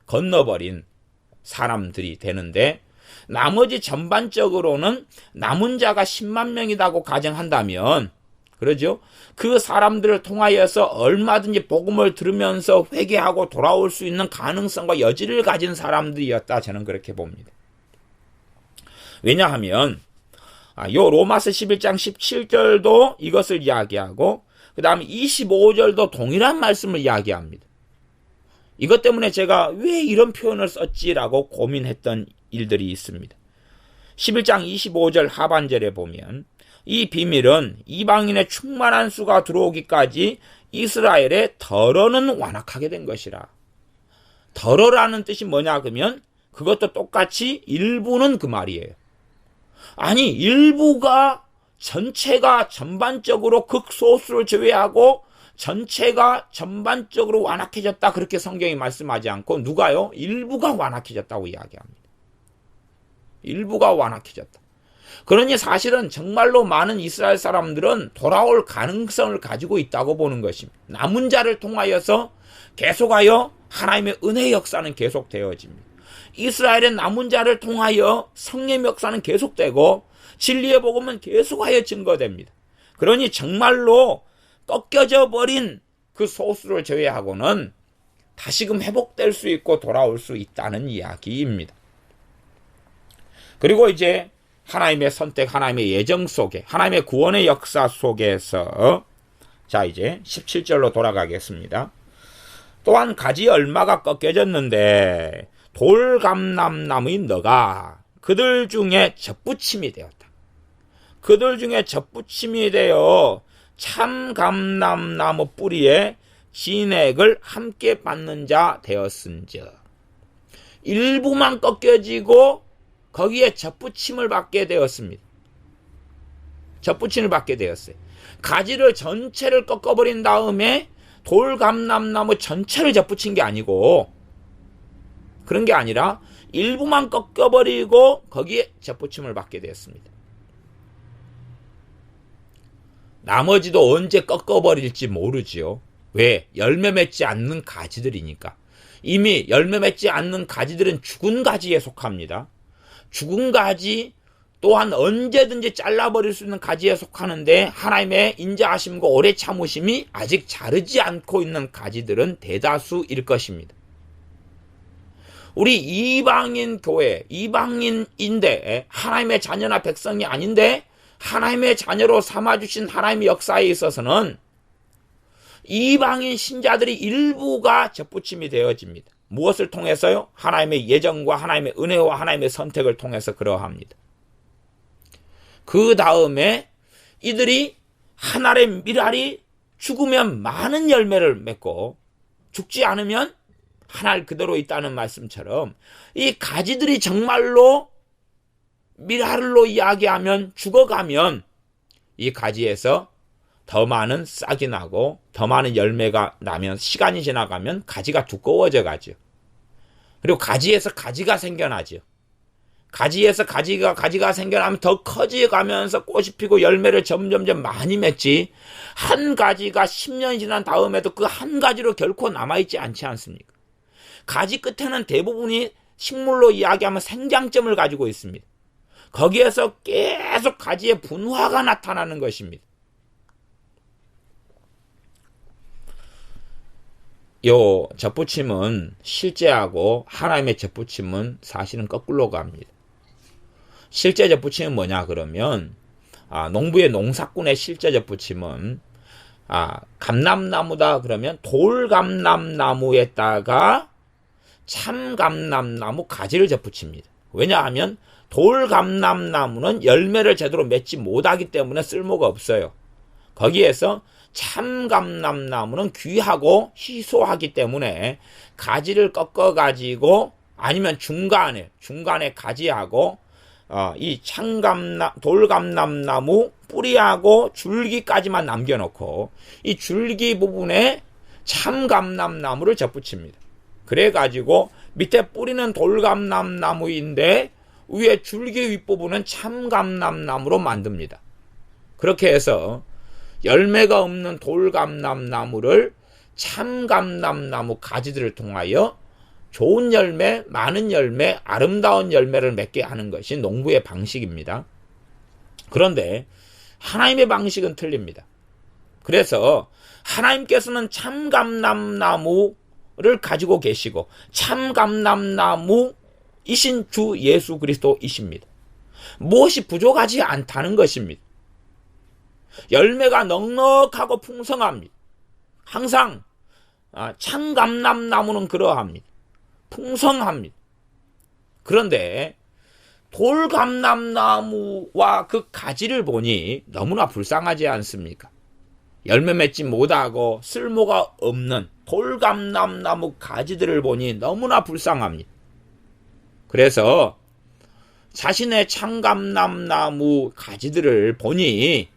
건너버린 사람들이 되는데, 나머지 전반적으로는 남은 자가 10만 명이라고 가정한다면, 그러죠? 그 사람들을 통하여서 얼마든지 복음을 들으면서 회개하고 돌아올 수 있는 가능성과 여지를 가진 사람들이었다. 저는 그렇게 봅니다. 왜냐하면 요 로마서 11장 17절도 이것을 이야기하고 그 다음에 25절도 동일한 말씀을 이야기합니다. 이것 때문에 제가 왜 이런 표현을 썼지라고 고민했던 일들이 있습니다. 11장 25절 하반절에 보면 이 비밀은 이방인의 충만한 수가 들어오기까지 이스라엘의 덜어는 완악하게 된 것이라. 덜어라는 뜻이 뭐냐 그러면 그것도 똑같이 일부는 그 말이에요. 아니 일부가 전체가 전반적으로 극소수를 제외하고 전체가 전반적으로 완악해졌다 그렇게 성경이 말씀하지 않고 누가요? 일부가 완악해졌다고 이야기합니다. 일부가 완악해졌다. 그러니 사실은 정말로 많은 이스라엘 사람들은 돌아올 가능성을 가지고 있다고 보는 것입니다. 남은 자를 통하여서 계속하여 하나님의 은혜의 역사는 계속되어집니다. 이스라엘의 남은 자를 통하여 성령의 역사는 계속되고 진리의 복음은 계속하여 증거됩니다. 그러니 정말로 꺾여져 버린 그 소수를 제외하고는 다시금 회복될 수 있고 돌아올 수 있다는 이야기입니다. 그리고 이제 하나님의 선택, 하나님의 예정 속에, 하나님의 구원의 역사 속에서 자 이제 17절로 돌아가겠습니다. 또한 가지 열마가 꺾여졌는데 돌감람나무인 너가 그들 중에 접붙임이 되었다. 그들 중에 접붙임이 되어 참감람나무 뿌리에 진액을 함께 받는 자 되었은즉. 일부만 꺾여지고 거기에 접붙임을 받게 되었습니다. 접붙임을 받게 되었어요. 가지를 전체를 꺾어버린 다음에 돌감람나무 전체를 접붙인 게 아니고, 그런 게 아니라 일부만 꺾어버리고 거기에 접붙임을 받게 되었습니다. 나머지도 언제 꺾어버릴지 모르지요. 왜? 열매 맺지 않는 가지들이니까. 이미 열매 맺지 않는 가지들은 죽은 가지에 속합니다. 죽은 가지 또한 언제든지 잘라버릴 수 있는 가지에 속하는데, 하나님의 인자하심과 오래 참으심이 아직 자르지 않고 있는 가지들은 대다수일 것입니다. 우리 이방인 교회, 이방인인데 하나님의 자녀나 백성이 아닌데 하나님의 자녀로 삼아주신 하나님의 역사에 있어서는 이방인 신자들이 일부가 접붙임이 되어집니다. 무엇을 통해서요? 하나님의 예정과 하나님의 은혜와 하나님의 선택을 통해서 그러합니다. 그 다음에 이들이 한 알의 밀알이 죽으면 많은 열매를 맺고 죽지 않으면 한 알 그대로 있다는 말씀처럼, 이 가지들이 정말로 밀알로 이야기하면 죽어가면 이 가지에서 더 많은 싹이 나고 더 많은 열매가 나면, 시간이 지나가면 가지가 두꺼워져 가죠. 그리고 가지에서 가지가 생겨나죠. 가지에서 가지가 생겨나면 더 커져가면서 꽃이 피고 열매를 점점점 많이 맺지, 한 가지가 10년이 지난 다음에도 그 한 가지로 결코 남아있지 않지 않습니까? 가지 끝에는 대부분이 식물로 이야기하면 생장점을 가지고 있습니다. 거기에서 계속 가지의 분화가 나타나는 것입니다. 요 접붙임은 실제하고 하나님의 접붙임은 사실은 거꾸로 갑니다. 실제 접붙임은 뭐냐 그러면, 농부의 농사꾼의 실제 접붙임은 감람나무다 그러면 돌감람나무에다가 참감람나무 가지를 접붙입니다. 왜냐하면 돌감람나무는 열매를 제대로 맺지 못하기 때문에 쓸모가 없어요. 거기에서 참감람나무는 귀하고 희소하기 때문에 가지를 꺾어가지고, 아니면 중간에 가지하고 이 돌감람나무 뿌리하고 줄기까지만 남겨놓고 이 줄기 부분에 참감람나무를 접붙입니다. 그래가지고 밑에 뿌리는 돌감람나무인데 위에 줄기 윗부분은 참감람나무로 만듭니다. 그렇게 해서 열매가 없는 돌감람나무를 참감람나무 가지들을 통하여 좋은 열매, 많은 열매, 아름다운 열매를 맺게 하는 것이 농부의 방식입니다. 그런데 하나님의 방식은 틀립니다. 그래서 하나님께서는 참감람나무를 가지고 계시고 참감람나무이신 주 예수 그리스도이십니다. 무엇이 부족하지 않다는 것입니다. 열매가 넉넉하고 풍성합니다. 항상 참감람나무는 그러합니다. 풍성합니다. 그런데 돌감람나무와 그 가지를 보니 너무나 불쌍하지 않습니까? 열매 맺지 못하고 쓸모가 없는 돌감람나무 가지들을 보니 너무나 불쌍합니다. 그래서 자신의 참감람나무 가지들을 보니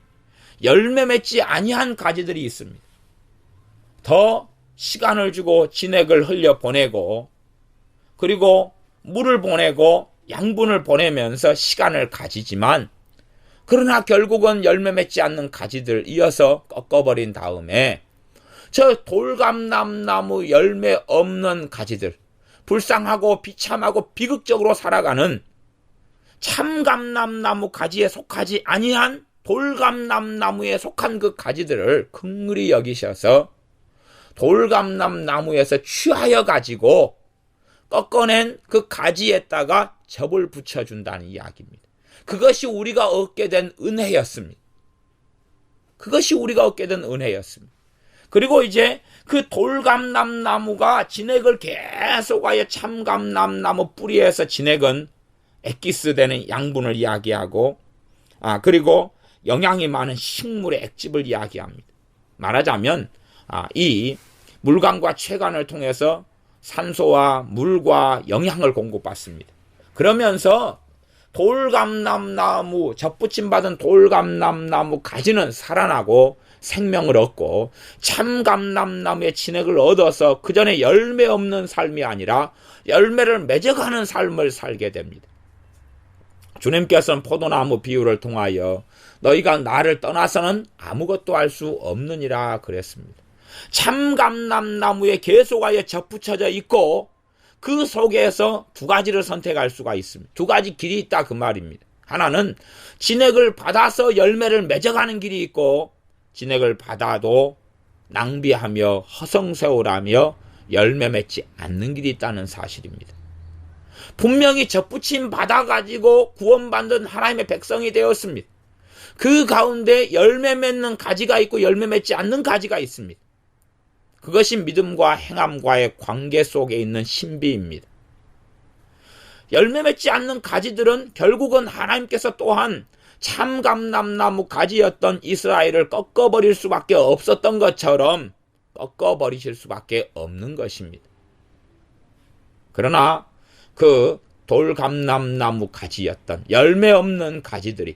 열매 맺지 아니한 가지들이 있습니다. 더 시간을 주고 진액을 흘려 보내고, 그리고 물을 보내고 양분을 보내면서 시간을 가지지만, 그러나 결국은 열매 맺지 않는 가지들 이어서 꺾어버린 다음에 저 돌감람나무 열매 없는 가지들, 불쌍하고 비참하고 비극적으로 살아가는 참감람나무 가지에 속하지 아니한 돌감람나무에 속한 그 가지들을 긍휼히 여기셔서 돌감람나무에서 취하여 가지고 꺾어낸 그 가지에다가 접을 붙여준다는 이야기입니다. 그것이 우리가 얻게 된 은혜였습니다. 그것이 우리가 얻게 된 은혜였습니다. 그리고 이제 그 돌감람나무가 진액을 계속하여 참감람나무 뿌리에서 진액은 액기스 되는 양분을 이야기하고, 그리고 영양이 많은 식물의 액집을 이야기합니다. 말하자면 이 물관과 췌관을 통해서 산소와 물과 영양을 공급받습니다. 그러면서 돌감람나무, 접붙임받은 돌감람나무 가지는 살아나고 생명을 얻고, 참감람나무의 진액을 얻어서 그 전에 열매 없는 삶이 아니라 열매를 맺어가는 삶을 살게 됩니다. 주님께서는 포도나무 비유를 통하여 너희가 나를 떠나서는 아무것도 할 수 없느니라 그랬습니다. 참감람나무에 계속하여 접붙여져 있고 그 속에서 두 가지를 선택할 수가 있습니다. 두 가지 길이 있다 그 말입니다. 하나는 진액을 받아서 열매를 맺어가는 길이 있고, 진액을 받아도 낭비하며 허송세월하며 열매 맺지 않는 길이 있다는 사실입니다. 분명히 접붙임 받아가지고 구원받은 하나님의 백성이 되었습니다. 그 가운데 열매 맺는 가지가 있고 열매 맺지 않는 가지가 있습니다. 그것이 믿음과 행함과의 관계 속에 있는 신비입니다. 열매 맺지 않는 가지들은 결국은 하나님께서 또한 참감람나무 가지였던 이스라엘을 꺾어버릴 수밖에 없었던 것처럼 꺾어버리실 수밖에 없는 것입니다. 그러나 그 돌감람나무 가지였던 열매 없는 가지들이,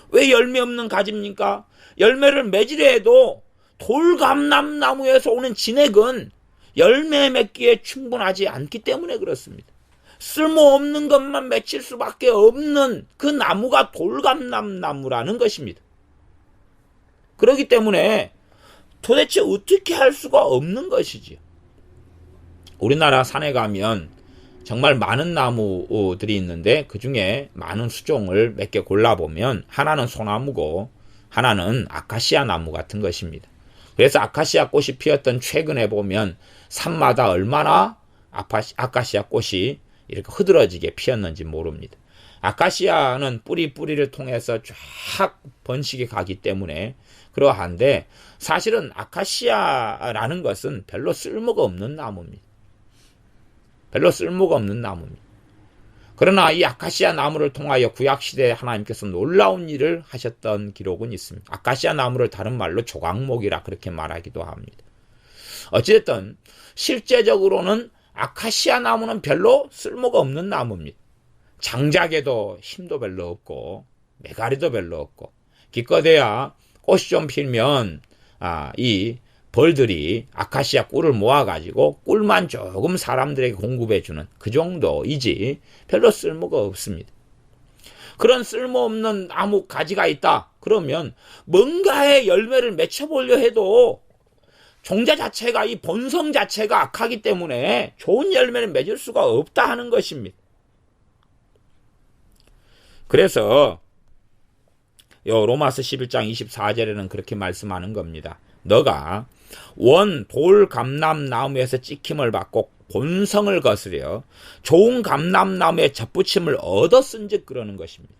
왜 열매 없는 가지입니까? 열매를 맺으려 해도 돌감람나무에서 오는 진액은 열매 맺기에 충분하지 않기 때문에 그렇습니다. 쓸모없는 것만 맺힐 수밖에 없는 그 나무가 돌감람나무라는 것입니다. 그렇기 때문에 도대체 어떻게 할 수가 없는 것이지요. 우리나라 산에 가면 정말 많은 나무들이 있는데 그 중에 많은 수종을 몇 개 골라보면 하나는 소나무고 하나는 아카시아 나무 같은 것입니다. 그래서 아카시아 꽃이 피었던 최근에 보면 산마다 얼마나 아카시아 꽃이 이렇게 흐드러지게 피었는지 모릅니다. 아카시아는 뿌리를 통해서 쫙 번식이 가기 때문에 그러한데, 사실은 아카시아라는 것은 별로 쓸모가 없는 나무입니다. 별로 쓸모가 없는 나무입니다. 그러나 이 아카시아 나무를 통하여 구약시대에 하나님께서 놀라운 일을 하셨던 기록은 있습니다. 아카시아 나무를 다른 말로 조각목이라 그렇게 말하기도 합니다. 어쨌든 실제적으로는 아카시아 나무는 별로 쓸모가 없는 나무입니다. 장작에도 힘도 별로 없고 매가리도 별로 없고, 기껏해야 꽃이 좀 피면 이 벌들이 아카시아 꿀을 모아가지고 꿀만 조금 사람들에게 공급해주는 그 정도이지 별로 쓸모가 없습니다. 그런 쓸모없는 나무 가지가 있다 그러면 뭔가의 열매를 맺혀보려 해도 종자 자체가, 이 본성 자체가 악하기 때문에 좋은 열매를 맺을 수가 없다 하는 것입니다. 그래서 로마서 11장 24절에는 그렇게 말씀하는 겁니다. 너가 원 돌감람나무에서 찍힘을 받고 본성을 거스려 좋은 감람나무에 접붙임을 얻었은즉 그러는 것입니다.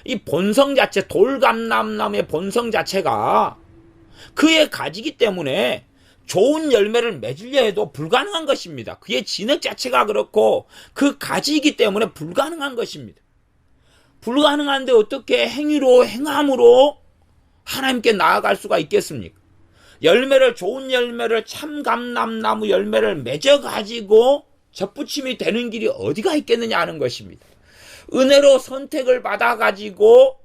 이 본성 자체, 돌감람나무의 본성 자체가 그의 가지기 때문에 좋은 열매를 맺으려 해도 불가능한 것입니다. 그의 진액 자체가 그렇고 그 가지이기 때문에 불가능한 것입니다. 불가능한데 어떻게 행함으로 하나님께 나아갈 수가 있겠습니까? 좋은 열매를, 참감람나무 열매를 맺어가지고 접붙임이 되는 길이 어디가 있겠느냐 하는 것입니다. 은혜로 선택을 받아가지고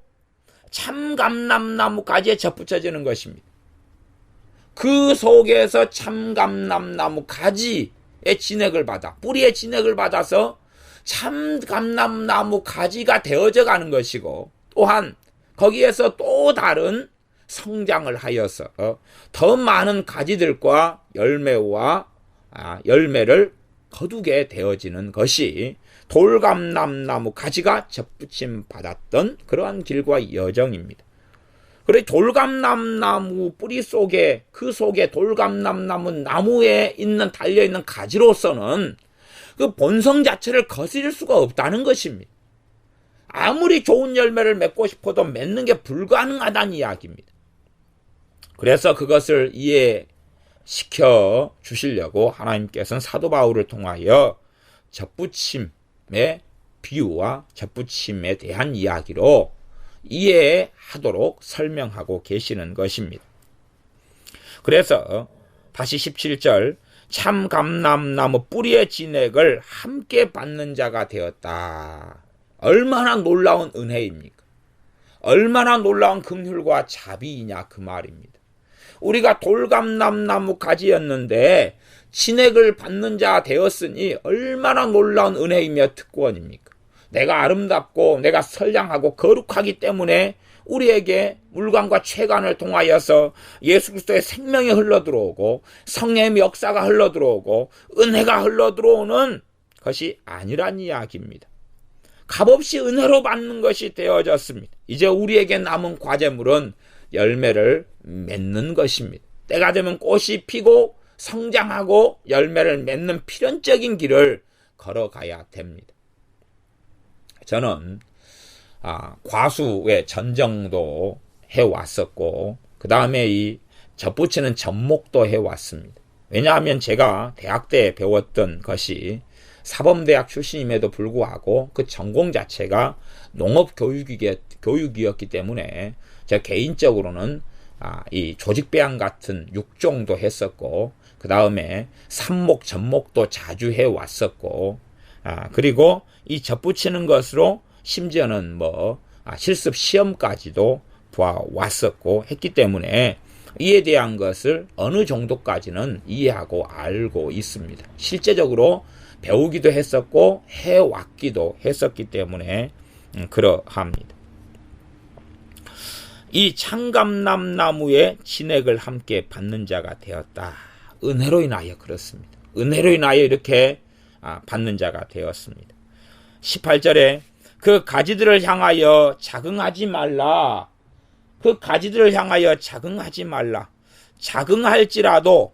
참감람나무 가지에 접붙여지는 것입니다. 그 속에서 참감람나무 가지의 진액을 받아, 뿌리의 진액을 받아서 참감람나무 가지가 되어져 가는 것이고, 또한 거기에서 또 다른 성장을 하여서 더 많은 가지들과 열매를 거두게 되어지는 것이 돌감람나무 가지가 접붙임 받았던 그러한 길과 여정입니다. 그래 돌감람나무 뿌리 속에, 그 속에 돌감람나무 나무에 달려있는 가지로서는 그 본성 자체를 거스릴 수가 없다는 것입니다. 아무리 좋은 열매를 맺고 싶어도 맺는 게 불가능하다는 이야기입니다. 그래서 그것을 이해하기 시켜 주시려고 하나님께서는 사도 바울을 통하여 접붙임의 비유와 접붙임에 대한 이야기로 이해하도록 설명하고 계시는 것입니다. 그래서 다시 17절 참감람나무 뿌리의 진액을 함께 받는 자가 되었다. 얼마나 놀라운 은혜입니까? 얼마나 놀라운 긍휼과 자비이냐 그 말입니다. 우리가 돌감람나무 가지였는데 진액을 받는 자 되었으니 얼마나 놀라운 은혜이며 특권입니까? 내가 아름답고 내가 선량하고 거룩하기 때문에 우리에게 물관과 채관을 통하여서 예수 그리스도의 생명이 흘러들어오고 성령의 역사가 흘러들어오고 은혜가 흘러들어오는 것이 아니란 이야기입니다. 값없이 은혜로 받는 것이 되어졌습니다. 이제 우리에게 남은 과제물은 열매를 맺는 것입니다. 때가 되면 꽃이 피고 성장하고 열매를 맺는 필연적인 길을 걸어가야 됩니다. 저는 과수의 전정도 해왔었고 그 다음에 이 접붙이는 접목도 해왔습니다. 왜냐하면 제가 대학 때 배웠던 것이 사범대학 출신임에도 불구하고 그 전공 자체가 농업교육이었기 때문에 제가 개인적으로는 이 조직배양 같은 육종도 했었고 그 다음에 삽목, 접목도 자주 해왔었고 그리고 이 접붙이는 것으로 심지어는 실습 시험까지도 봐왔었고 했기 때문에 이에 대한 것을 어느 정도까지는 이해하고 알고 있습니다. 실제적으로 배우기도 했었고 해왔기도 했었기 때문에 그러합니다. 이 참감람나무의 진액을 함께 받는 자가 되었다. 은혜로 인하여 그렇습니다. 은혜로 인하여 이렇게 받는 자가 되었습니다. 18절에 그 가지들을 향하여 자긍하지 말라. 그 가지들을 향하여 자긍하지 말라. 자긍할지라도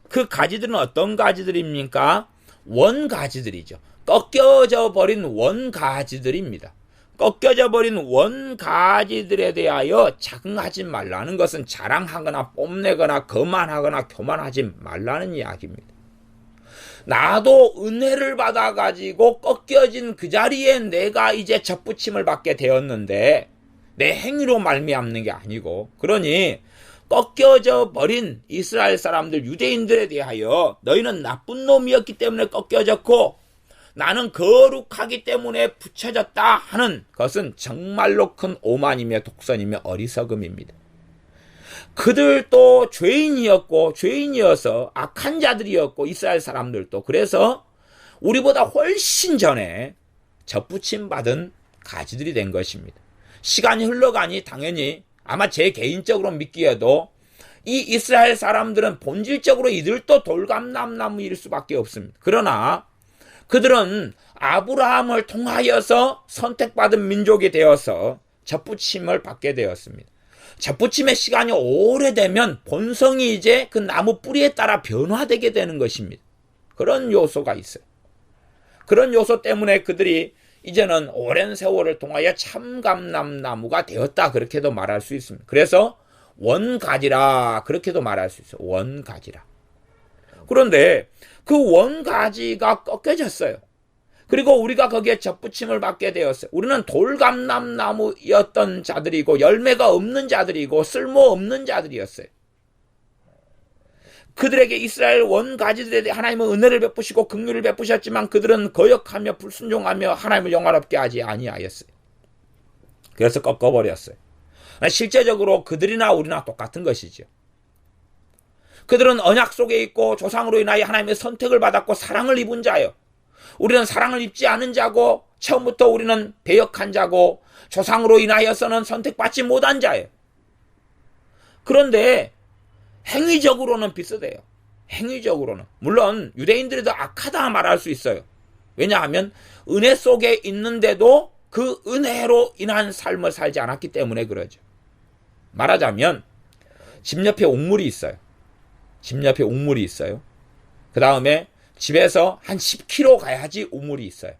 그 가지들은 어떤 가지들입니까? 원가지들이죠. 꺾여져 버린 원가지들입니다. 꺾여져 버린 원가지들에 대하여 자긍하지 말라는 것은 자랑하거나 뽐내거나 거만하거나 교만하지 말라는 이야기입니다. 나도 은혜를 받아가지고 꺾여진 그 자리에 내가 이제 접붙임을 받게 되었는데 내 행위로 말미암는 게 아니고 그러니 꺾여져 버린 이스라엘 사람들 유대인들에 대하여 너희는 나쁜 놈이었기 때문에 꺾여졌고 나는 거룩하기 때문에 붙여졌다 하는 것은 정말로 큰 오만이며 독선이며 어리석음입니다. 그들도 죄인이어서 악한 자들이었고 이스라엘 사람들도 그래서 우리보다 훨씬 전에 접붙임 받은 가지들이 된 것입니다. 시간이 흘러가니 당연히 아마 제 개인적으로 믿기에도 이 이스라엘 사람들은 본질적으로 이들도 돌감람나무일 수밖에 없습니다. 그러나 그들은 아브라함을 통하여서 선택받은 민족이 되어서 접붙임을 받게 되었습니다. 접붙임의 시간이 오래되면 본성이 이제 그 나무 뿌리에 따라 변화되게 되는 것입니다. 그런 요소가 있어요. 그런 요소 때문에 그들이 이제는 오랜 세월을 통하여 참감람나무가 되었다 그렇게도 말할 수 있습니다. 그래서 원가지라 그렇게도 말할 수 있어요. 원가지라. 그런데 그 원가지가 꺾여졌어요. 그리고 우리가 거기에 접붙임을 받게 되었어요. 우리는 돌감람나무였던 자들이고 열매가 없는 자들이고 쓸모없는 자들이었어요. 그들에게 이스라엘 원가지들에 대해 하나님은 은혜를 베푸시고 긍휼을 베푸셨지만 그들은 거역하며 불순종하며 하나님을 영화롭게 하지 아니하였어요. 그래서 꺾어버렸어요. 실제적으로 그들이나 우리나 똑같은 것이죠. 그들은 언약 속에 있고 조상으로 인하여 하나님의 선택을 받았고 사랑을 입은 자예요. 우리는 사랑을 입지 않은 자고 처음부터 우리는 배역한 자고 조상으로 인하여서는 선택받지 못한 자예요. 그런데 행위적으로는 비슷해요. 행위적으로는. 물론 유대인들이 더 악하다 말할 수 있어요. 왜냐하면 은혜 속에 있는데도 그 은혜로 인한 삶을 살지 않았기 때문에 그러죠. 말하자면 집 옆에 옥물이 있어요. 집 옆에 옥물이 있어요. 그 다음에 집에서 한 10km 가야지 우물이 있어요.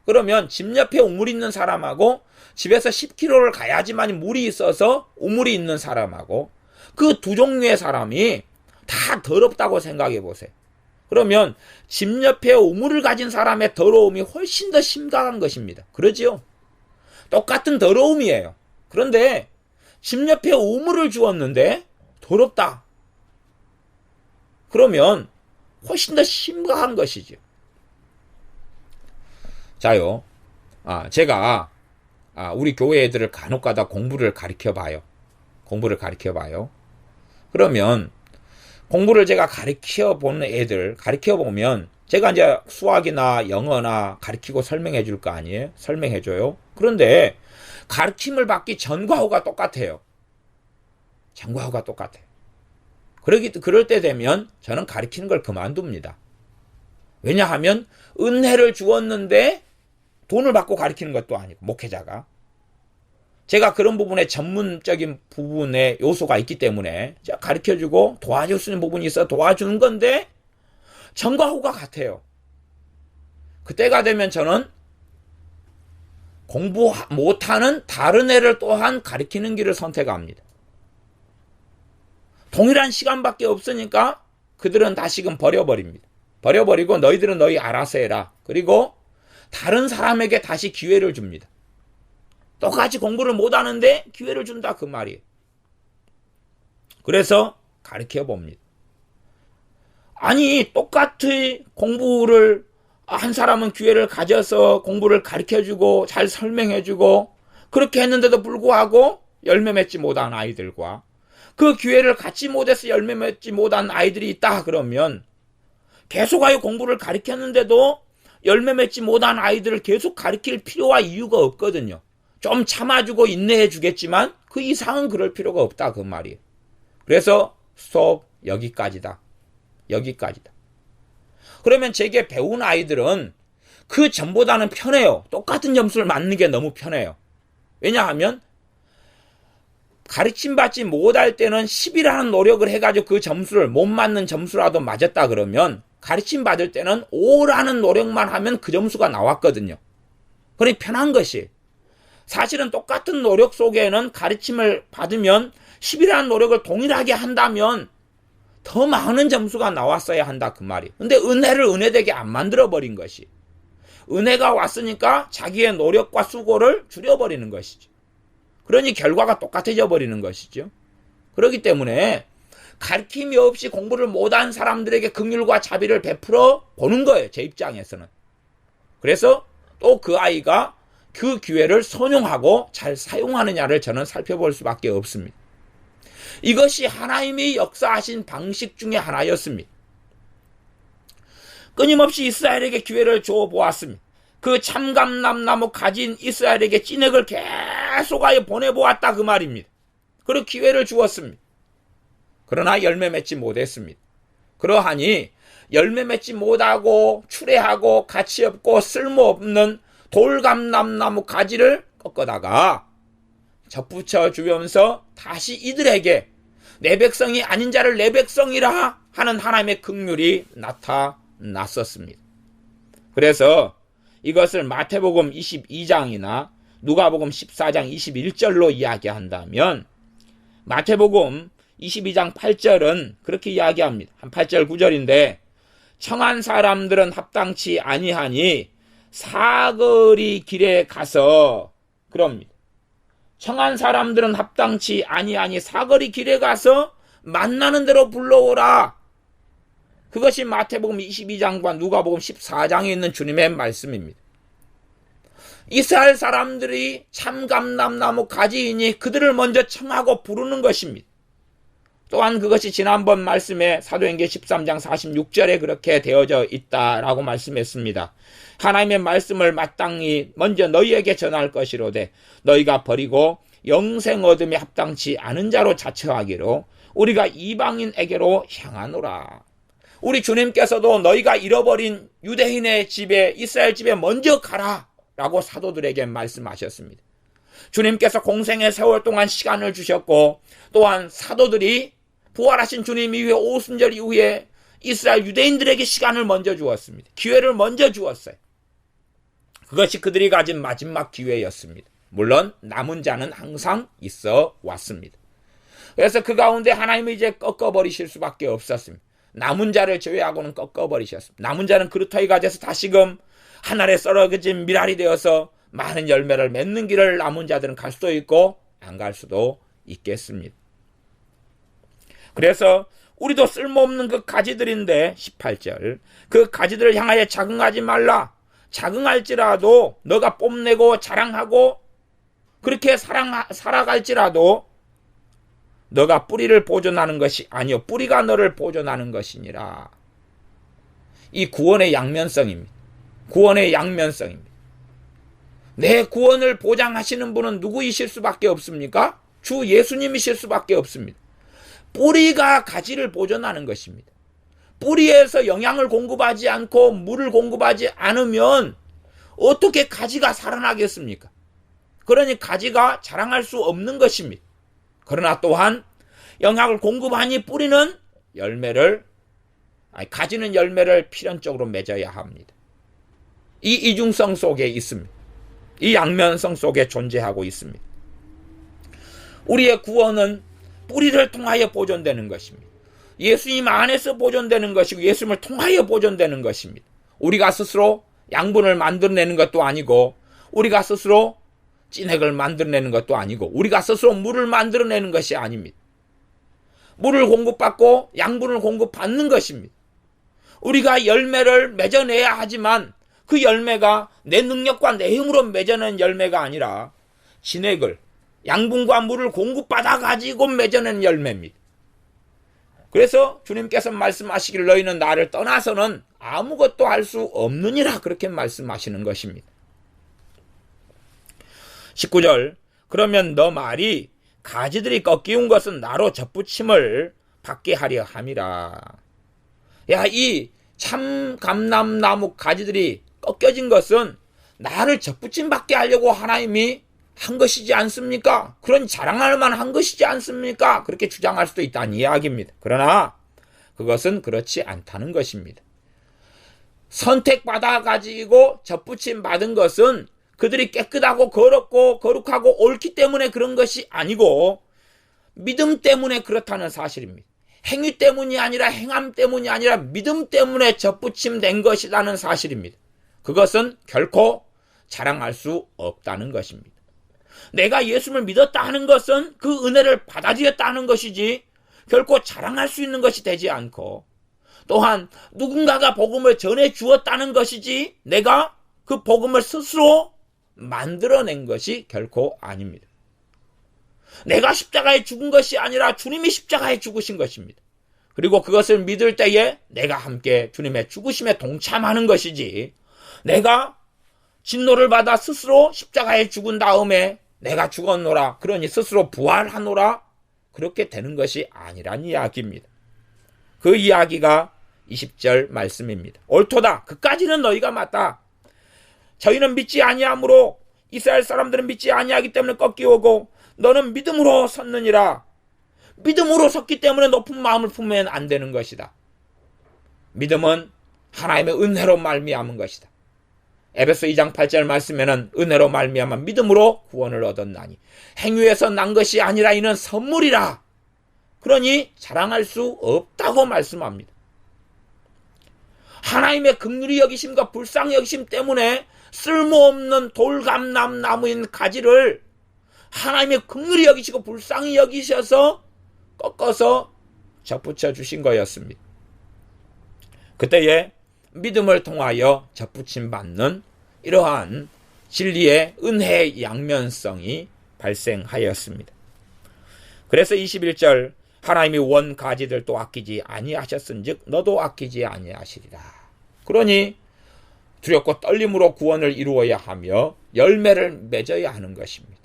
그러면 집 옆에 우물이 있는 사람하고 집에서 10km를 가야지만 물이 있어서 우물이 있는 사람하고 그 두 종류의 사람이 다 더럽다고 생각해 보세요. 그러면 집 옆에 우물을 가진 사람의 더러움이 훨씬 더 심각한 것입니다. 그러지요? 똑같은 더러움이에요. 그런데 집 옆에 우물을 주었는데 더럽다. 그러면 훨씬 더 심각한 것이죠. 자요. 제가 우리 교회 애들을 간혹가다 공부를 가르쳐 봐요. 그러면 공부를 제가 가르쳐 보는 애들 가르쳐 보면 제가 이제 수학이나 영어나 가르치고 설명해 줄 거 아니에요? 설명해 줘요. 그런데 가르침을 받기 전과 후가 똑같아요. 그럴 때 되면 저는 가르치는 걸 그만둡니다. 왜냐하면 은혜를 주었는데 돈을 받고 가르치는 것도 아니고, 목회자가. 제가 그런 부분에 전문적인 부분에 요소가 있기 때문에 제가 가르쳐주고 도와줄 수 있는 부분이 있어 도와주는 건데 전과 후가 같아요. 그때가 되면 저는 공부 못하는 다른 애를 또한 가르치는 길을 선택합니다. 동일한 시간밖에 없으니까 그들은 다시금 버려버립니다. 버려버리고 너희들은 너희 알아서 해라. 그리고 다른 사람에게 다시 기회를 줍니다. 똑같이 공부를 못하는데 기회를 준다 그 말이에요. 그래서 가르쳐 봅니다. 아니 똑같이 공부를 한 사람은 기회를 가져서 공부를 가르쳐주고 잘 설명해주고 그렇게 했는데도 불구하고 열매 맺지 못한 아이들과 그 기회를 갖지 못해서 열매 맺지 못한 아이들이 있다 그러면 계속하여 공부를 가르쳤는데도 열매 맺지 못한 아이들을 계속 가르칠 필요와 이유가 없거든요. 좀 참아주고 인내해 주겠지만 그 이상은 그럴 필요가 없다 그 말이에요. 그래서 스톱, 여기까지다. 그러면 제게 배운 아이들은 그 전보다는 편해요. 똑같은 점수를 맞는 게 너무 편해요. 왜냐하면 가르침받지 못할 때는 10이라는 노력을 해가지고 그 점수를 못 맞는 점수라도 맞았다 그러면 가르침받을 때는 5라는 노력만 하면 그 점수가 나왔거든요. 그러니 편한 것이. 사실은 똑같은 노력 속에는 가르침을 받으면 10이라는 노력을 동일하게 한다면 더 많은 점수가 나왔어야 한다 그 말이. 근데 은혜를 은혜되게 안 만들어버린 것이. 은혜가 왔으니까 자기의 노력과 수고를 줄여버리는 것이죠. 그러니 결과가 똑같아져 버리는 것이죠. 그렇기 때문에 가르침이 없이 공부를 못한 사람들에게 긍휼과 자비를 베풀어 보는 거예요. 제 입장에서는. 그래서 또 그 아이가 그 기회를 선용하고 잘 사용하느냐를 저는 살펴볼 수밖에 없습니다. 이것이 하나님이 역사하신 방식 중에 하나였습니다. 끊임없이 이스라엘에게 기회를 줘 보았습니다. 그 참감람나무 가진 이스라엘에게 찐액을 계속하여 보내보았다 그 말입니다. 그리고 기회를 주었습니다. 그러나 열매 맺지 못했습니다. 그러하니 열매 맺지 못하고 추레하고 가치 없고 쓸모없는 돌감람나무 가지를 꺾어다가 접붙여 주면서 다시 이들에게 내 백성이 아닌 자를 내 백성이라 하는 하나님의 긍휼이 나타났었습니다. 그래서 이것을 마태복음 22장이나 누가복음 14장 21절로 이야기한다면 마태복음 22장 8절은 그렇게 이야기합니다. 한 8절 9절인데 청한 사람들은 합당치 아니하니 사거리 길에 가서 그럽니다. 청한 사람들은 합당치 아니하니 사거리 길에 가서 만나는 대로 불러오라. 그것이 마태복음 22장과 누가복음 14장에 있는 주님의 말씀입니다. 이스라엘 사람들이 참감람나무 가지이니 그들을 먼저 청하고 부르는 것입니다. 또한 그것이 지난번 말씀에 사도행전 13장 46절에 그렇게 되어져 있다라고 말씀했습니다. 하나님의 말씀을 마땅히 먼저 너희에게 전할 것이로되 너희가 버리고 영생 얻음에 합당치 않은 자로 자처하기로 우리가 이방인에게로 향하노라. 우리 주님께서도 너희가 잃어버린 유대인의 집에 이스라엘 집에 먼저 가라 라고 사도들에게 말씀하셨습니다. 주님께서 공생의 세월 동안 시간을 주셨고 또한 사도들이 부활하신 주님 이후에 오순절 이후에 이스라엘 유대인들에게 시간을 먼저 주었습니다. 기회를 먼저 주었어요. 그것이 그들이 가진 마지막 기회였습니다. 물론 남은 자는 항상 있어 왔습니다. 그래서 그 가운데 하나님이 이제 꺾어버리실 수밖에 없었습니다. 남은 자를 제외하고는 꺾어버리셨습니다. 남은 자는 그루터기 가지에서 다시금 하늘에 썰어진 밀알이 되어서 많은 열매를 맺는 길을 남은 자들은 갈 수도 있고 안 갈 수도 있겠습니다. 그래서 우리도 쓸모없는 그 가지들인데 18절 그 가지들을 향하여 자긍하지 말라. 자긍할지라도 너가 뽐내고 자랑하고 그렇게 살아갈지라도 너가 뿌리를 보존하는 것이 아니요 뿌리가 너를 보존하는 것이니라. 이 구원의 양면성입니다. 구원의 양면성입니다. 내 구원을 보장하시는 분은 누구이실 수밖에 없습니까? 주 예수님이실 수밖에 없습니다. 뿌리가 가지를 보존하는 것입니다. 뿌리에서 영양을 공급하지 않고 물을 공급하지 않으면 어떻게 가지가 살아나겠습니까? 그러니 가지가 자랑할 수 없는 것입니다. 그러나 또한 영양을 공급하니 뿌리는 가지는 열매를 필연적으로 맺어야 합니다. 이 이중성 속에 있습니다. 이 양면성 속에 존재하고 있습니다. 우리의 구원은 뿌리를 통하여 보존되는 것입니다. 예수님 안에서 보존되는 것이고 예수님을 통하여 보존되는 것입니다. 우리가 스스로 양분을 만들어내는 것도 아니고 우리가 스스로 진액을 만들어내는 것도 아니고 우리가 스스로 물을 만들어내는 것이 아닙니다. 물을 공급받고 양분을 공급받는 것입니다. 우리가 열매를 맺어내야 하지만 그 열매가 내 능력과 내 힘으로 맺어낸 열매가 아니라 진액을 양분과 물을 공급받아 가지고 맺어낸 열매입니다. 그래서 주님께서 말씀하시기를 너희는 나를 떠나서는 아무것도 할 수 없느니라 그렇게 말씀하시는 것입니다. 19절 그러면 너 말이 가지들이 꺾이운 것은 나로 접붙임을 받게 하려 함이라. 야, 이 참감람나무 가지들이 꺾여진 것은 나를 접붙임 받게 하려고 하나님이 한 것이지 않습니까? 그런 자랑할 만한 것이지 않습니까? 그렇게 주장할 수도 있다는 이야기입니다. 그러나 그것은 그렇지 않다는 것입니다. 선택받아 가지고 접붙임 받은 것은 그들이 깨끗하고 거룩고 거룩하고 옳기 때문에 그런 것이 아니고 믿음 때문에 그렇다는 사실입니다. 행위 때문이 아니라 행함 때문이 아니라 믿음 때문에 접붙임된 것이라는 사실입니다. 그것은 결코 자랑할 수 없다는 것입니다. 내가 예수를 믿었다 하는 것은 그 은혜를 받아들였다 하는 것이지 결코 자랑할 수 있는 것이 되지 않고 또한 누군가가 복음을 전해 주었다는 것이지 내가 그 복음을 스스로 만들어낸 것이 결코 아닙니다. 내가 십자가에 죽은 것이 아니라 주님이 십자가에 죽으신 것입니다. 그리고 그것을 믿을 때에 내가 함께 주님의 죽으심에 동참하는 것이지 내가 진노를 받아 스스로 십자가에 죽은 다음에 내가 죽었노라 그러니 스스로 부활하노라 그렇게 되는 것이 아니란 이야기입니다. 그 이야기가 20절 말씀입니다. 옳도다 그까지는 너희가 맞다. 저희는 믿지 아니하므로 이스라엘 사람들은 믿지 아니하기 때문에 꺾이오고 너는 믿음으로 섰느니라. 믿음으로 섰기 때문에 높은 마음을 품으면 안 되는 것이다. 믿음은 하나님의 은혜로 말미암은 것이다. 에베소 2장 8절 말씀에는 은혜로 말미암아 믿음으로 구원을 얻었나니 행위에서 난 것이 아니라 이는 선물이라. 그러니 자랑할 수 없다고 말씀합니다. 하나님의 긍휼히 여기심과 불쌍히 여기심 때문에 쓸모없는 돌감람나무인 가지를 하나님의 긍휼히 여기시고 불쌍히 여기셔서 꺾어서 접붙여 주신 거였습니다. 그때에 믿음을 통하여 접붙임 받는 이러한 진리의 은혜의 양면성이 발생하였습니다. 그래서 21절 하나님이 원 가지들도 아끼지 아니하셨은즉 너도 아끼지 아니하시리라. 그러니 두렵고 떨림으로 구원을 이루어야 하며 열매를 맺어야 하는 것입니다.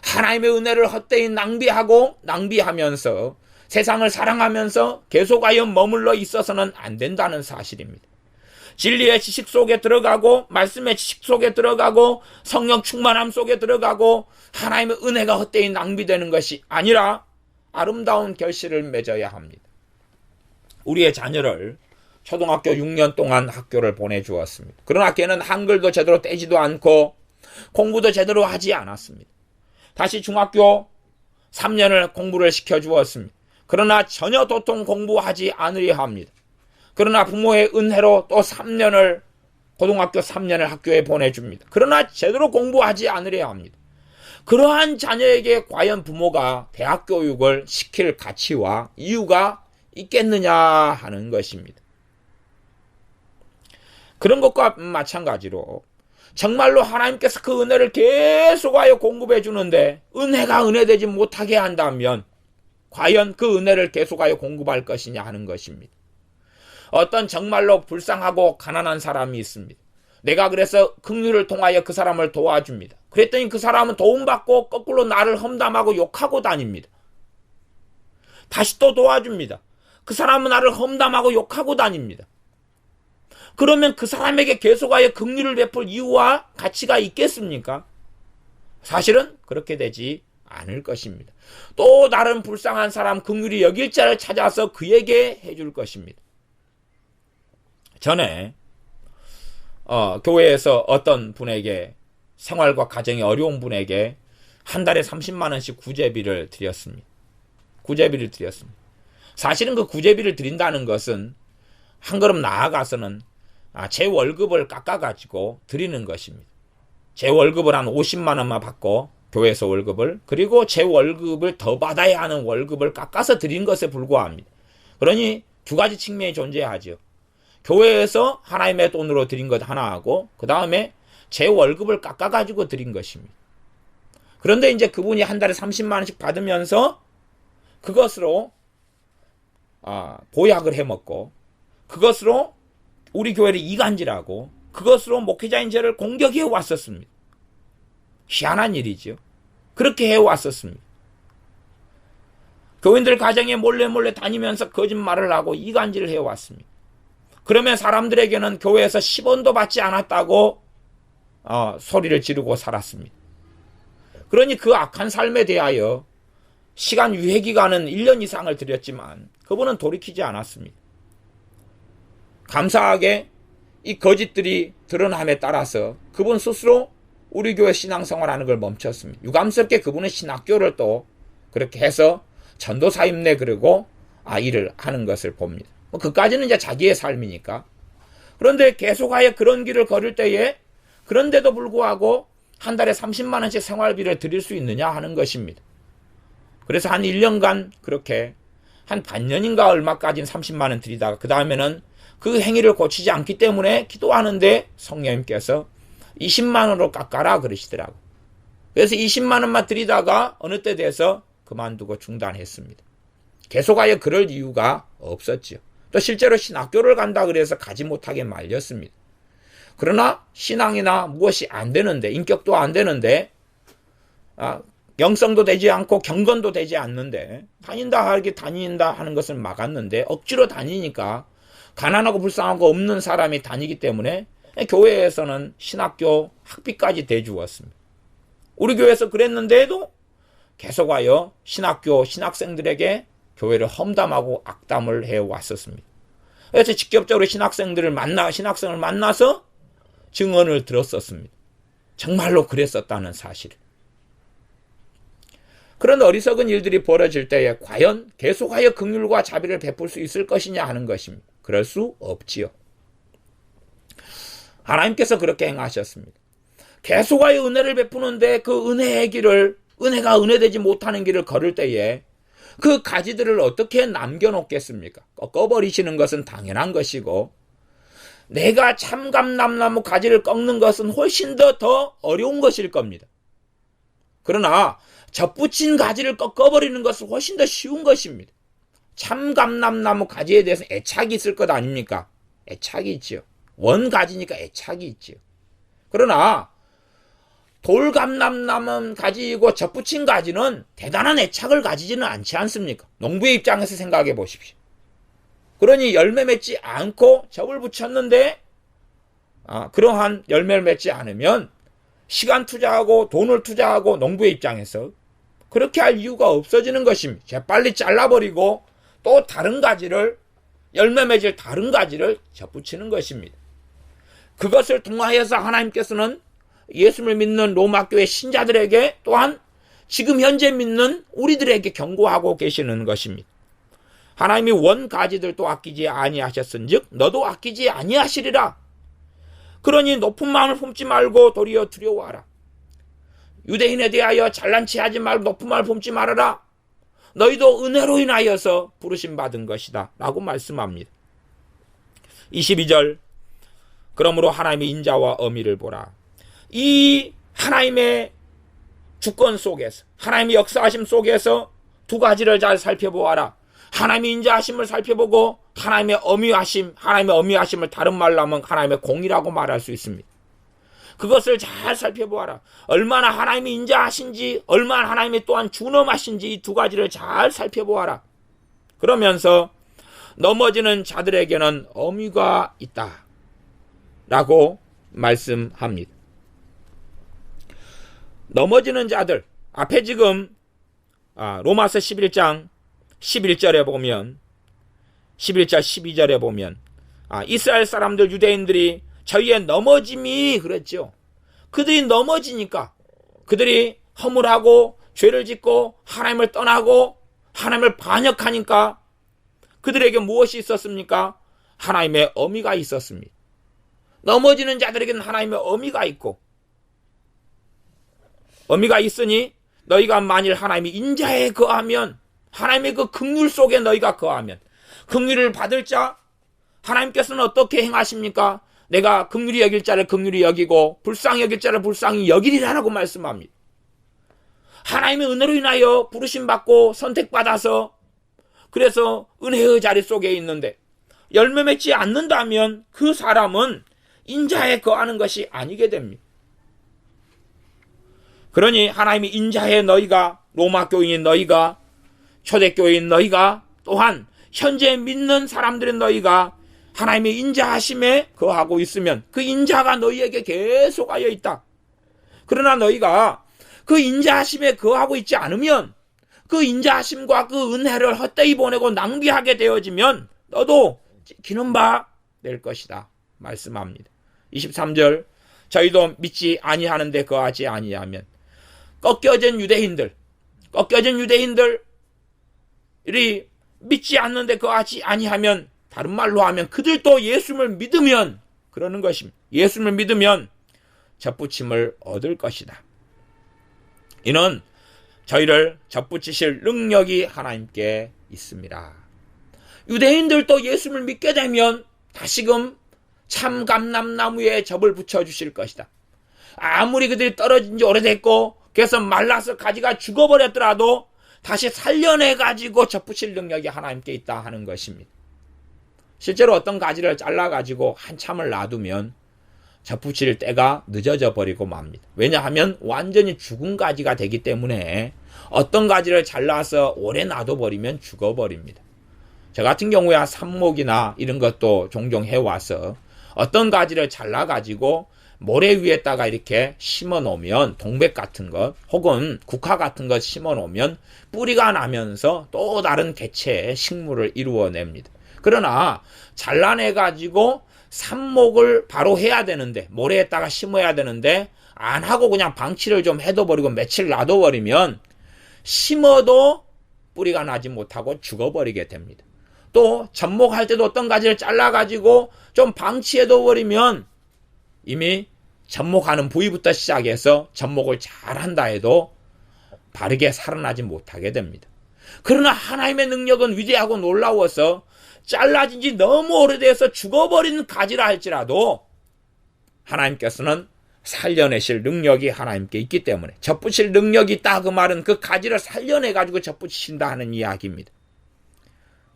하나님의 은혜를 헛되이 낭비하면서 세상을 사랑하면서 계속하여 머물러 있어서는 안 된다는 사실입니다. 진리의 지식 속에 들어가고 말씀의 지식 속에 들어가고 성령 충만함 속에 들어가고 하나님의 은혜가 헛되이 낭비되는 것이 아니라 아름다운 결실을 맺어야 합니다. 우리의 자녀를 초등학교 6년 동안 학교를 보내주었습니다. 그러나 걔는 한글도 제대로 떼지도 않고 공부도 제대로 하지 않았습니다. 다시 중학교 3년을 공부를 시켜주었습니다. 그러나 전혀 도통 공부하지 않으려 합니다. 그러나 부모의 은혜로 또 3년을 고등학교 3년을 학교에 보내줍니다. 그러나 제대로 공부하지 않으려 합니다. 그러한 자녀에게 과연 부모가 대학 교육을 시킬 가치와 이유가 있겠느냐 하는 것입니다. 그런 것과 마찬가지로 정말로 하나님께서 그 은혜를 계속하여 공급해 주는데 은혜가 은혜되지 못하게 한다면 과연 그 은혜를 계속하여 공급할 것이냐 하는 것입니다. 어떤 정말로 불쌍하고 가난한 사람이 있습니다. 내가 그래서 긍휼을 통하여 그 사람을 도와줍니다. 그랬더니 그 사람은 도움받고 거꾸로 나를 험담하고 욕하고 다닙니다. 다시 또 도와줍니다. 그 사람은 나를 험담하고 욕하고 다닙니다. 그러면 그 사람에게 계속하여 긍휼을 베풀 이유와 가치가 있겠습니까? 사실은 그렇게 되지 않을 것입니다. 또 다른 불쌍한 사람 긍휼히 여길 자를 찾아서 그에게 해줄 것입니다. 전에 교회에서 어떤 분에게 생활과 가정이 어려운 분에게 한 달에 30만 원씩 구제비를 드렸습니다. 사실은 그 구제비를 드린다는 것은 한 걸음 나아가서는 제 월급을 깎아가지고 드리는 것입니다. 제 월급을 한 50만 원만 받고 교회에서 월급을 그리고 제 월급을 더 받아야 하는 월급을 깎아서 드린 것에 불과합니다. 그러니 두 가지 측면이 존재하죠. 교회에서 하나님의 돈으로 드린 것 하나하고 그 다음에 제 월급을 깎아가지고 드린 것입니다. 그런데 이제 그분이 한 달에 30만 원씩 받으면서 그것으로 보약을 해먹고 그것으로 우리 교회를 이간질하고 그것으로 목회자인 저를 공격해 왔었습니다. 희한한 일이죠. 그렇게 해왔었습니다. 교인들 가정에 몰래 다니면서 거짓말을 하고 이간질을 해왔습니다. 그러면 사람들에게는 교회에서 10원도 받지 않았다고 소리를 지르고 살았습니다. 그러니 그 악한 삶에 대하여 시간 유예기간은 1년 이상을 드렸지만 그분은 돌이키지 않았습니다. 감사하게 이 거짓들이 드러남에 따라서 그분 스스로 우리 교회 신앙생활하는 걸 멈췄습니다. 유감스럽게 그분은 신학교를 또 그렇게 해서 전도사임내 그리고 일을 하는 것을 봅니다. 그까지는 이제 자기의 삶이니까. 그런데 계속하여 그런 길을 걸을 때에 그런데도 불구하고 한 달에 30만 원씩 생활비를 드릴 수 있느냐 하는 것입니다. 그래서 한 1년간 그렇게 한 반년인가 얼마까지는 30만 원 드리다가 그 다음에는 그 행위를 고치지 않기 때문에 기도하는데 성령님께서 20만 원으로 깎아라 그러시더라고요. 그래서 20만 원만 드리다가 어느 때 돼서 그만두고 중단했습니다. 계속하여 그럴 이유가 없었죠. 또 실제로 신학교를 간다 그래서 가지 못하게 말렸습니다. 그러나 신앙이나 무엇이 안 되는데 인격도 안 되는데 영성도 되지 않고 경건도 되지 않는데 다닌다 하는 것을 막았는데 억지로 다니니까 가난하고 불쌍하고 없는 사람이 다니기 때문에 교회에서는 신학교 학비까지 대주었습니다. 우리 교회에서 그랬는데도 계속하여 신학교 신학생들에게 교회를 험담하고 악담을 해왔었습니다. 그래서 직접적으로 신학생을 만나서 증언을 들었었습니다. 정말로 그랬었다는 사실을. 그런 어리석은 일들이 벌어질 때에 과연 계속하여 긍휼과 자비를 베풀 수 있을 것이냐 하는 것입니다. 그럴 수 없지요. 하나님께서 그렇게 행하셨습니다. 계속하여 은혜를 베푸는데 그 은혜의 길을 은혜가 은혜되지 못하는 길을 걸을 때에 그 가지들을 어떻게 남겨놓겠습니까? 꺾어버리시는 것은 당연한 것이고 내가 참감람나무 가지를 꺾는 것은 훨씬 더 어려운 것일 겁니다. 그러나 접붙인 가지를 꺾어버리는 것은 훨씬 더 쉬운 것입니다. 참감람나무 가지에 대해서 애착이 있을 것 아닙니까? 애착이 있지요. 원가지니까 애착이 있지요. 그러나 돌감람나무 가지이고 접붙인 가지는 대단한 애착을 가지지는 않지 않습니까? 농부의 입장에서 생각해 보십시오. 그러니 열매 맺지 않고 접을 붙였는데 그러한 열매를 맺지 않으면 시간 투자하고 돈을 투자하고 농부의 입장에서 그렇게 할 이유가 없어지는 것입니다. 재빨리 잘라버리고 또 다른 가지를 열매 맺을 다른 가지를 접붙이는 것입니다. 그것을 통하여서 하나님께서는 예수를 믿는 로마 교회 신자들에게 또한 지금 현재 믿는 우리들에게 경고하고 계시는 것입니다. 하나님이 원가지들도 아끼지 아니하셨은즉 너도 아끼지 아니하시리라. 그러니 높은 마음을 품지 말고 도리어 두려워하라. 유대인에 대하여 잘난 체 하지 말고 높은 마음을 품지 말아라. 너희도 은혜로 인하여서 부르심 받은 것이다 라고 말씀합니다. 22절 그러므로 하나님의 인자와 어미를 보라. 이 하나님의 주권 속에서 하나님의 역사하심 속에서 두 가지를 잘 살펴보아라. 하나님의 인자하심을 살펴보고 하나님의 어미하심을 다른 말로 하면 하나님의 공이라고 말할 수 있습니다. 그것을 잘 살펴보아라. 얼마나 하나님이 인자하신지 얼마나 하나님이 또한 준엄하신지 이 두 가지를 잘 살펴보아라. 그러면서 넘어지는 자들에게는 어미가 있다 라고 말씀합니다. 넘어지는 자들 앞에 지금 로마서 11장 11절에 보면 11절 12절에 보면 이스라엘 사람들 유대인들이 저희의 넘어짐이 그랬죠. 그들이 넘어지니까 그들이 허물하고 죄를 짓고 하나님을 떠나고 하나님을 반역하니까 그들에게 무엇이 있었습니까? 하나님의 어미가 있었습니다. 넘어지는 자들에게는 하나님의 어미가 있고 어미가 있으니 너희가 만일 하나님이 인자에 거하면 하나님의 그 긍휼 속에 너희가 거하면 긍휼을 받을 자 하나님께서는 어떻게 행하십니까? 내가 긍휼히 여길 자를 긍휼히 여기고 불쌍히 여길 자를 불쌍히 여기리라라고 말씀합니다. 하나님의 은혜로 인하여 부르심 받고 선택받아서 그래서 은혜의 자리 속에 있는데 열매 맺지 않는다면 그 사람은 인자에 거하는 것이 아니게 됩니다. 그러니 하나님이 인자에 너희가 로마 교인인 너희가 초대교인 너희가 또한 현재 믿는 사람들인 너희가 하나님의 인자하심에 거하고 있으면 그 인자가 너희에게 계속하여 있다. 그러나 너희가 그 인자하심에 거하고 있지 않으면 그 인자하심과 그 은혜를 헛되이 보내고 낭비하게 되어지면 너도 찍히는 바 될 것이다 말씀합니다. 23절 저희도 믿지 아니하는데 거하지 아니하면 꺾여진 유대인들이 믿지 않는데 거하지 아니하면 다른 말로 하면 그들도 예수를 믿으면 그러는 것입니다. 예수를 믿으면 접붙임을 얻을 것이다. 이는 저희를 접붙이실 능력이 하나님께 있습니다. 유대인들도 예수를 믿게 되면 다시금 참 감람나무에 접을 붙여주실 것이다. 아무리 그들이 떨어진 지 오래됐고 그래서 말라서 가지가 죽어버렸더라도 다시 살려내가지고 접붙일 능력이 하나님께 있다 하는 것입니다. 실제로 어떤 가지를 잘라가지고 한참을 놔두면 접붙일 때가 늦어져 버리고 맙니다. 왜냐하면 완전히 죽은 가지가 되기 때문에 어떤 가지를 잘라서 오래 놔둬버리면 죽어버립니다. 저 같은 경우야 삽목이나 이런 것도 종종 해와서 어떤 가지를 잘라가지고 모래 위에다가 이렇게 심어 놓으면 동백 같은 것 혹은 국화 같은 것 심어 놓으면 뿌리가 나면서 또 다른 개체의 식물을 이루어냅니다. 그러나 잘라내가지고 삽목을 바로 해야 되는데 모래에다가 심어야 되는데 안 하고 그냥 방치를 좀 해둬버리고 며칠 놔둬버리면 심어도 뿌리가 나지 못하고 죽어버리게 됩니다. 또 접목할 때도 어떤 가지를 잘라가지고 좀 방치해둬버리면 이미 접목하는 부위부터 시작해서 접목을 잘한다 해도 바르게 살아나지 못하게 됩니다. 그러나 하나님의 능력은 위대하고 놀라워서 잘라진 지 너무 오래돼서 죽어버린 가지라 할지라도 하나님께서는 살려내실 능력이 하나님께 있기 때문에 접붙일 능력이 있다 그 말은 그 가지를 살려내가지고 접붙이신다 하는 이야기입니다.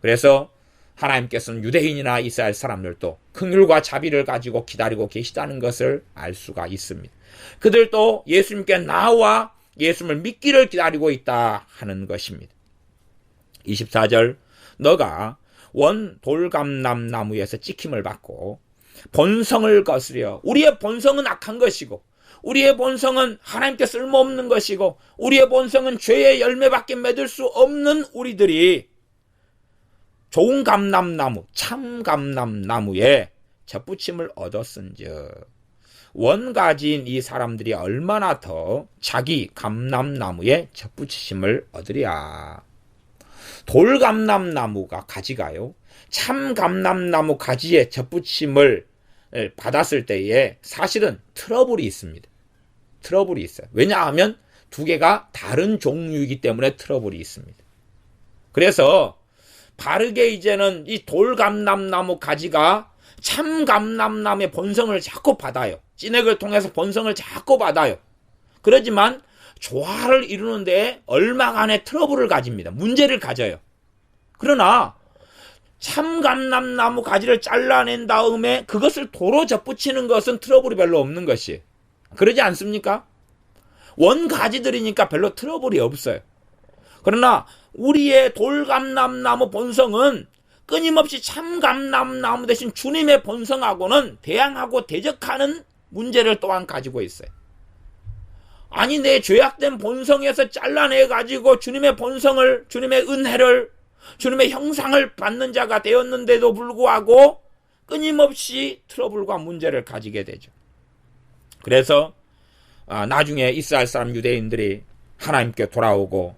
그래서 하나님께서는 유대인이나 이스라엘 사람들도 긍휼과 자비를 가지고 기다리고 계시다는 것을 알 수가 있습니다. 그들도 예수님께 나와 예수님을 믿기를 기다리고 있다 하는 것입니다. 24절 너가 원 돌감람나무에서 찍힘을 받고 본성을 거스려 우리의 본성은 악한 것이고 우리의 본성은 하나님께 쓸모없는 것이고 우리의 본성은 죄의 열매밖에 맺을 수 없는 우리들이 좋은 감람나무 참 감람나무에 접붙임을 얻었은즉 원가지인 이 사람들이 얼마나 더 자기 감람나무에 접붙이심을 얻으랴. 돌감람나무가 가지가요, 참 감람나무 가지에 접붙임을 받았을 때에 사실은 트러블이 있습니다. 트러블이 있어요. 왜냐하면 두 개가 다른 종류이기 때문에 트러블이 있습니다. 그래서 바르게 이제는 이 돌감람나무 가지가 참감람나무의 본성을 자꾸 받아요. 찐액을 통해서 본성을 자꾸 받아요. 그러지만 조화를 이루는 데 얼마간의 트러블을 가집니다. 문제를 가져요. 그러나 참감람나무 가지를 잘라낸 다음에 그것을 도로 접붙이는 것은 트러블이 별로 없는 것이, 그러지 않습니까? 원가지들이니까 별로 트러블이 없어요. 그러나 우리의 돌감람나무 본성은 끊임없이 참감람나무 대신 주님의 본성하고는 대항하고 대적하는 문제를 또한 가지고 있어요. 아니, 내 죄악된 본성에서 잘라내가지고 주님의 본성을, 주님의 은혜를, 주님의 형상을 받는 자가 되었는데도 불구하고 끊임없이 트러블과 문제를 가지게 되죠. 그래서 나중에 이스라엘 사람 유대인들이 하나님께 돌아오고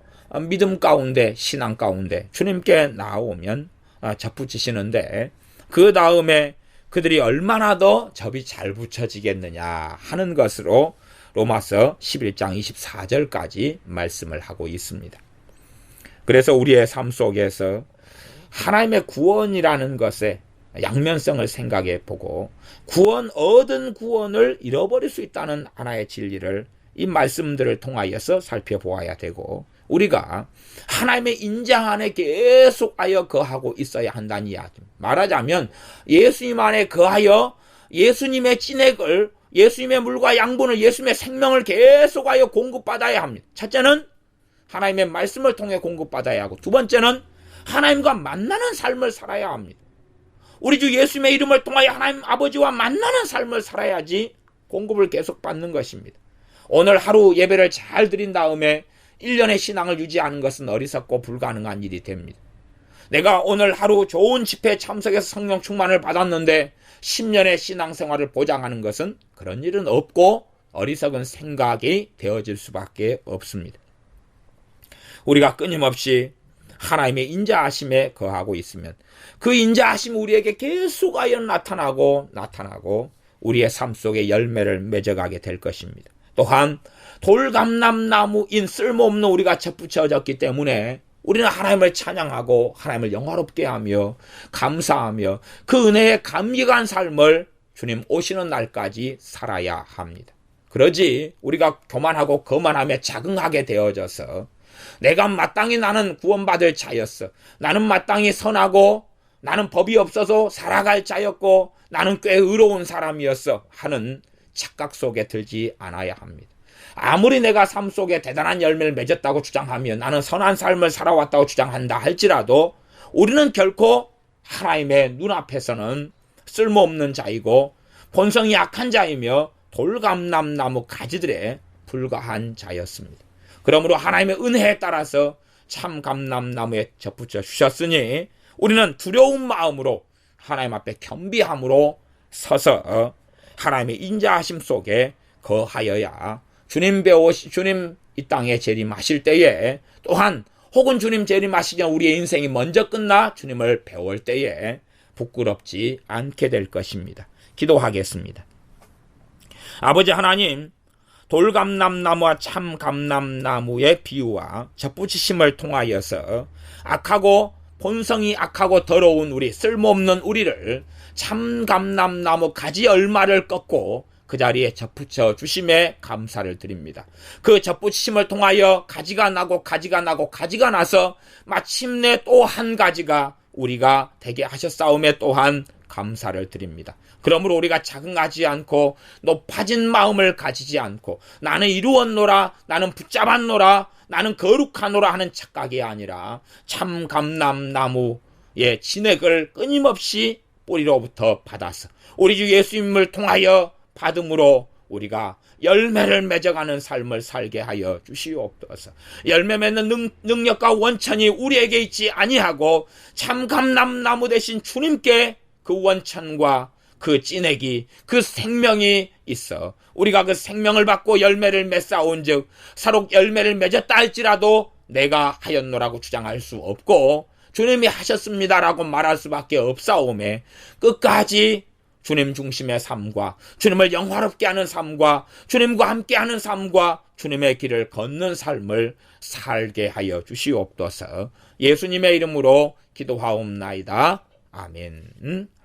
믿음 가운데, 신앙 가운데 주님께 나오면 접붙이시는데, 그 다음에 그들이 얼마나 더 접이 잘 붙여지겠느냐 하는 것으로 로마서 11장 24절까지 말씀을 하고 있습니다. 그래서 우리의 삶 속에서 하나님의 구원이라는 것에 양면성을 생각해 보고 얻은 구원을 잃어버릴 수 있다는 하나의 진리를 이 말씀들을 통하여서 살펴보아야 되고, 우리가 하나님의 인장 안에 계속하여 거하고 있어야 한다는 이야기입니다. 말하자면 예수님 안에 거하여 예수님의 찐액을, 예수님의 물과 양분을, 예수님의 생명을 계속하여 공급받아야 합니다. 첫째는 하나님의 말씀을 통해 공급받아야 하고, 두 번째는 하나님과 만나는 삶을 살아야 합니다. 우리 주 예수님의 이름을 통하여 하나님 아버지와 만나는 삶을 살아야지 공급을 계속 받는 것입니다. 오늘 하루 예배를 잘 드린 다음에 1년의 신앙을 유지하는 것은 어리석고 불가능한 일이 됩니다. 내가 오늘 하루 좋은 집회에 참석해서 성령 충만을 받았는데 10년의 신앙생활을 보장하는 것은 그런 일은 없고 어리석은 생각이 되어질 수밖에 없습니다. 우리가 끊임없이 하나님의 인자하심에 거하고 있으면 그 인자하심이 우리에게 계속하여 나타나고 우리의 삶 속에 열매를 맺어가게 될 것입니다. 또한 돌감람나무인 쓸모없는 우리가 접붙여졌기 때문에 우리는 하나님을 찬양하고 하나님을 영화롭게 하며 감사하며 그 은혜에 감격한 삶을 주님 오시는 날까지 살아야 합니다. 그러지 우리가 교만하고 거만하며 자긍하게 되어져서 내가 마땅히 나는 구원받을 자였어, 나는 마땅히 선하고 나는 법이 없어서 살아갈 자였고 나는 꽤 의로운 사람이었어 하는 착각 속에 들지 않아야 합니다. 아무리 내가 삶 속에 대단한 열매를 맺었다고 주장하며 나는 선한 삶을 살아왔다고 주장한다 할지라도 우리는 결코 하나님의 눈앞에서는 쓸모없는 자이고 본성이 약한 자이며 돌감람나무 가지들에 불과한 자였습니다. 그러므로 하나님의 은혜에 따라서 참 감람나무에 접붙여 주셨으니 우리는 두려운 마음으로 하나님 앞에 겸비함으로 서서 하나님의 인자하심 속에 거하여야 주님 이 땅에 재림하실 때에, 또한 혹은 주님 재림하시기 전 우리의 인생이 먼저 끝나 주님을 배울 때에 부끄럽지 않게 될 것입니다. 기도하겠습니다. 아버지 하나님, 돌감람나무와 참감람나무의 비유와 접붙이심을 통하여서 악하고 본성이 악하고 더러운 우리, 쓸모없는 우리를 참감람나무 가지 얼마를 꺾고 그 자리에 접붙여 주심에 감사를 드립니다. 그 접붙이심을 통하여 가지가 나서 마침내 또 한 가지가 우리가 되게 하셨사오매 또한 감사를 드립니다. 그러므로 우리가 자긍하지 않고 높아진 마음을 가지지 않고 나는 이루었노라, 나는 붙잡았노라, 나는 거룩하노라 하는 착각이 아니라 참 감람나무의 진액을 끊임없이 뿌리로부터 받아서 우리 주 예수님을 통하여 받음으로 우리가 열매를 맺어가는 삶을 살게 하여 주시옵소서. 열매 맺는 능력과 원천이 우리에게 있지 아니하고 참 감람나무 대신 주님께 그 원천과 그 찐액이, 그 생명이 있어 우리가 그 생명을 받고 열매를 맺사온즉 사록 열매를 맺었다 할지라도 내가 하였노라고 주장할 수 없고 주님이 하셨습니다라고 말할 수밖에 없사오매 끝까지 주님 중심의 삶과 주님을 영화롭게 하는 삶과 주님과 함께하는 삶과 주님의 길을 걷는 삶을 살게 하여 주시옵소서. 예수님의 이름으로 기도하옵나이다. 아멘.